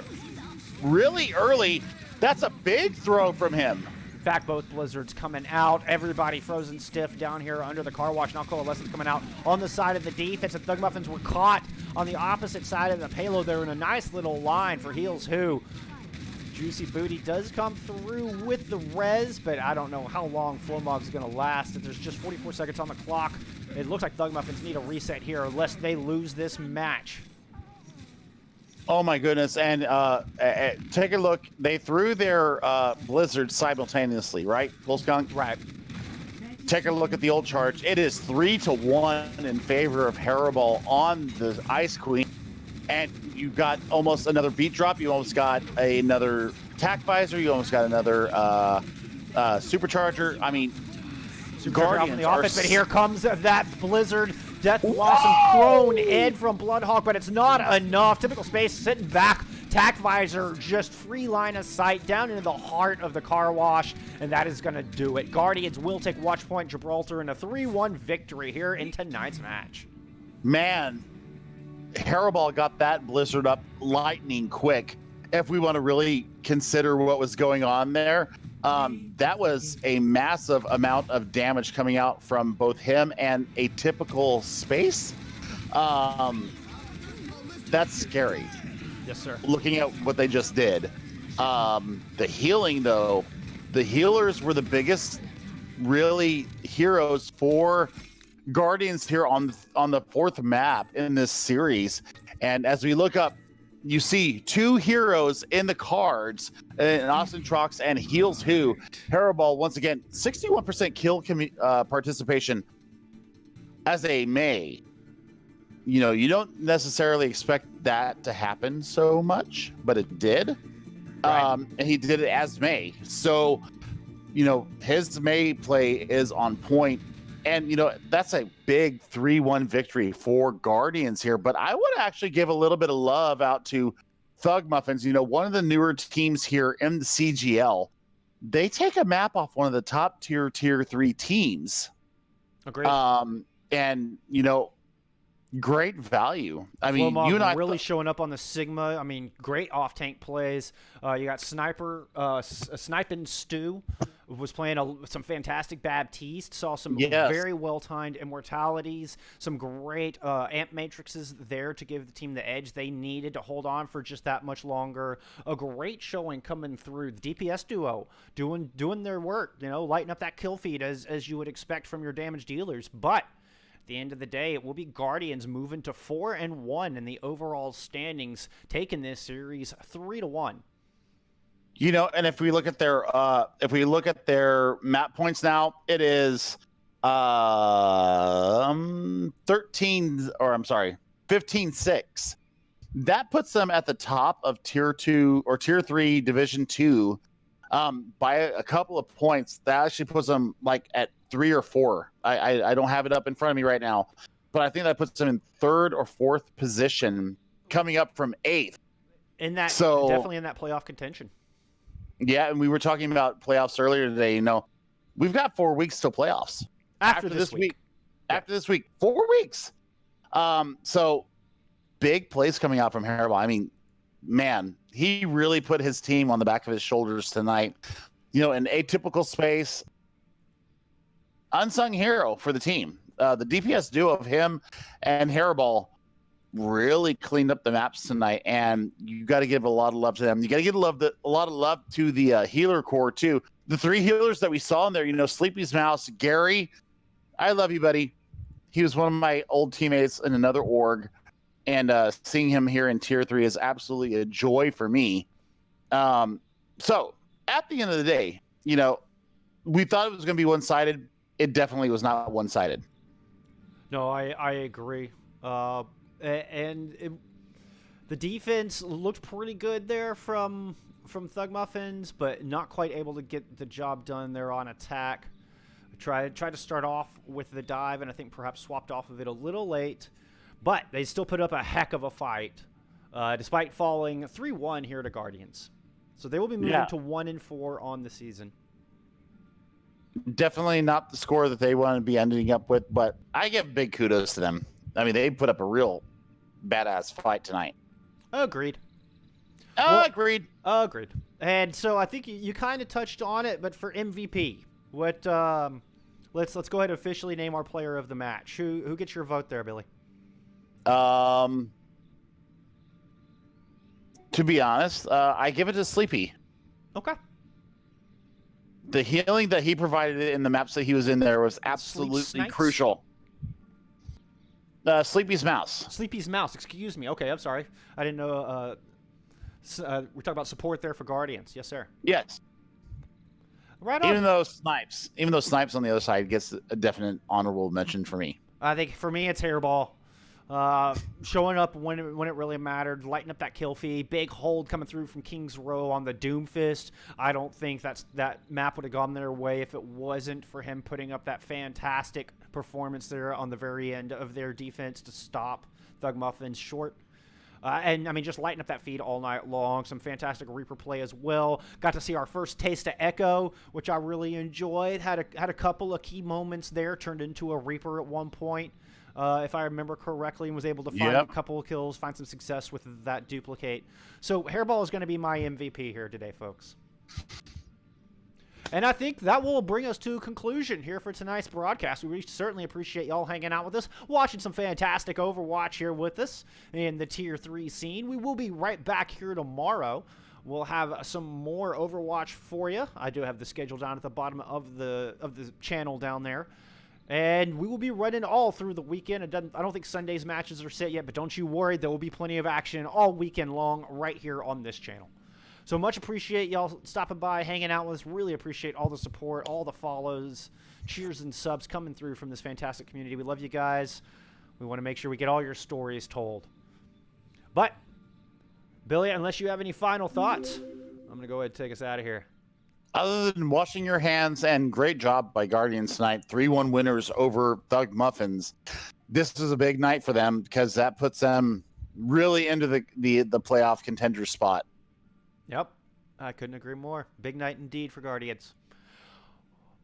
really early. That's a big throw from him. In fact, both Blizzards coming out. Everybody frozen stiff down here under the car wash. Now Coalescence coming out on the side of the defense. And Thug Muffins were caught on the opposite side of the payload. They're in a nice little line for Heals Who. Juicy Booty does come through with the res, but I don't know how long Flowmog's going to last. There's just 44 seconds on the clock. It looks like Thug Muffins need a reset here unless they lose this match. Oh my goodness! And take a look. They threw their Blizzard simultaneously, right? Bullskunk? Right. Take a look at the old charge. It is 3-1 in favor of Hairball on the Ice Queen. And you got almost another beat drop. You almost got another tack visor. You almost got another supercharger. I mean, Guardians on the offense, but here comes that Blizzard Death Blossom thrown in from Bloodhawk, but it's not enough. Typical Space sitting back. Tack visor just free line of sight down into the heart of the car wash, and that is going to do it. Guardians will take Watchpoint Gibraltar in a 3-1 victory here in tonight's match. Man, Hairball got that Blizzard up lightning quick. If we want to really consider what was going on there, that was a massive amount of damage coming out from both him and a typical Space. That's scary. Yes, sir. Looking at what they just did. The healing, though, the healers were the biggest, really, heroes for Guardians here on the fourth map in this series. And as we look up, you see two heroes in the cards, in Austin Trox and Heals Who. Hairball, once again, 61% kill participation as a Mei. You know, you don't necessarily expect that to happen so much, but it did. Right. And he did it as Mei. So, you know, his Mei play is on point. And, you know, that's a big 3-1 victory for Guardians here. But I would actually give a little bit of love out to Thug Muffins. You know, one of the newer teams here in the CGL. They take a map off one of the top tier 3 teams. Agreed. And, you know, great value. I mean, Flowmog you and I really showing up on the Sigma. I mean, great off-tank plays. You got Sniping Stew was playing some fantastic Baptiste. Saw some very well-timed immortalities. Some great amp matrices there to give the team the edge they needed to hold on for just that much longer. A great showing coming through. The DPS duo doing their work. You know, lighting up that kill feed as you would expect from your damage dealers. But at the end of the day, it will be Guardians moving to 4-1 in the overall standings, taking this series 3-1. You know, and if we look at their map points now, it is 15-6. That puts them at the top of tier 2 or tier 3 division 2 by a couple of points. That actually puts them like at 3 or 4. I don't have it up in front of me right now, but I think that puts them in 3rd or 4th position, coming up from 8th. Definitely in that playoff contention. Yeah, and we were talking about playoffs earlier today. You know, we've got 4 weeks till playoffs. After this week. After this week, 4 weeks. So big plays coming out from Hairball. I mean, man, he really put his team on the back of his shoulders tonight. You know, an atypical Space, unsung hero for the team. The DPS duo of him and Hairball really cleaned up the maps tonight, and you got to give a lot of love to them. You got to give a lot of love to the healer core too. The 3 healers that we saw in there, you know, Sleepy's Mouse, Gary, I love you, buddy. He was one of my old teammates in another org, and seeing him here in tier 3 is absolutely a joy for me. So at the end of the day, you know, we thought it was going to be one-sided. It definitely was not one-sided. No, I agree. The defense looked pretty good there from Muffins, but not quite able to get the job done there on attack. Tried to start off with the dive, and I think perhaps swapped off of it a little late. But they still put up a heck of a fight, despite falling 3-1 here to Guardians. So they will be moving to 1-4 on the season. Definitely not the score that they want to be ending up with, but I give big kudos to them. I mean, they put up a real badass fight tonight. Agreed. Agreed. Agreed. And so I think you kind of touched on it, but for MVP, what? Let's go ahead and officially name our player of the match. Who gets your vote there, Billy? To be honest, I give it to Sleepy. Okay. The healing that he provided in the maps that he was in there was absolutely crucial. Sleepy's Mouse. Sleepy's Mouse. Excuse me. Okay, I'm sorry. I didn't know. We're talking about support there for Guardians. Yes, sir. Yes. Right on. Even though Snipes on the other side gets a definite honorable mention for me. I think for me it's Hairball. Showing up when it really mattered, lighting up that kill feed, big hold coming through from King's Row on the Doomfist. I don't think that map would have gone their way if it wasn't for him putting up that fantastic performance there on the very end of their defense to stop Thug Muffins short. And, I mean, just lighting up that feed all night long. Some fantastic Reaper play as well. Got to see our first taste of Echo, which I really enjoyed. Had a couple of key moments there. Turned into a Reaper at one point, if I remember correctly, and was able to find a couple of kills, find some success with that duplicate. So Hairball is going to be my MVP here today, folks. And I think that will bring us to a conclusion here for tonight's broadcast. We certainly appreciate y'all hanging out with us, watching some fantastic Overwatch here with us in the Tier 3 scene. We will be right back here tomorrow. We'll have some more Overwatch for you. I do have the schedule down at the bottom of the channel down there. And we will be running all through the weekend. I don't think Sunday's matches are set yet, but don't you worry. There will be plenty of action all weekend long right here on this channel. So much appreciate y'all stopping by, hanging out with us. Really appreciate all the support, all the follows, cheers, and subs coming through from this fantastic community. We love you guys. We want to make sure we get all your stories told. But, Billy, unless you have any final thoughts, I'm going to go ahead and take us out of here. Other than washing your hands, and great job by Guardians tonight, 3-1 winners over Thug Muffins. This is a big night for them because that puts them really into the playoff contender spot. Yep, I couldn't agree more. Big night indeed for Guardians.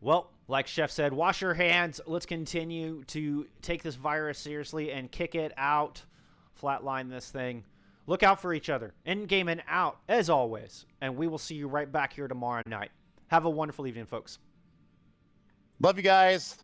Well, like Chef said, wash your hands. Let's continue to take this virus seriously and kick it out. Flatline this thing. Look out for each other, in game and out, as always. And we will see you right back here tomorrow night. Have a wonderful evening, folks. Love you guys.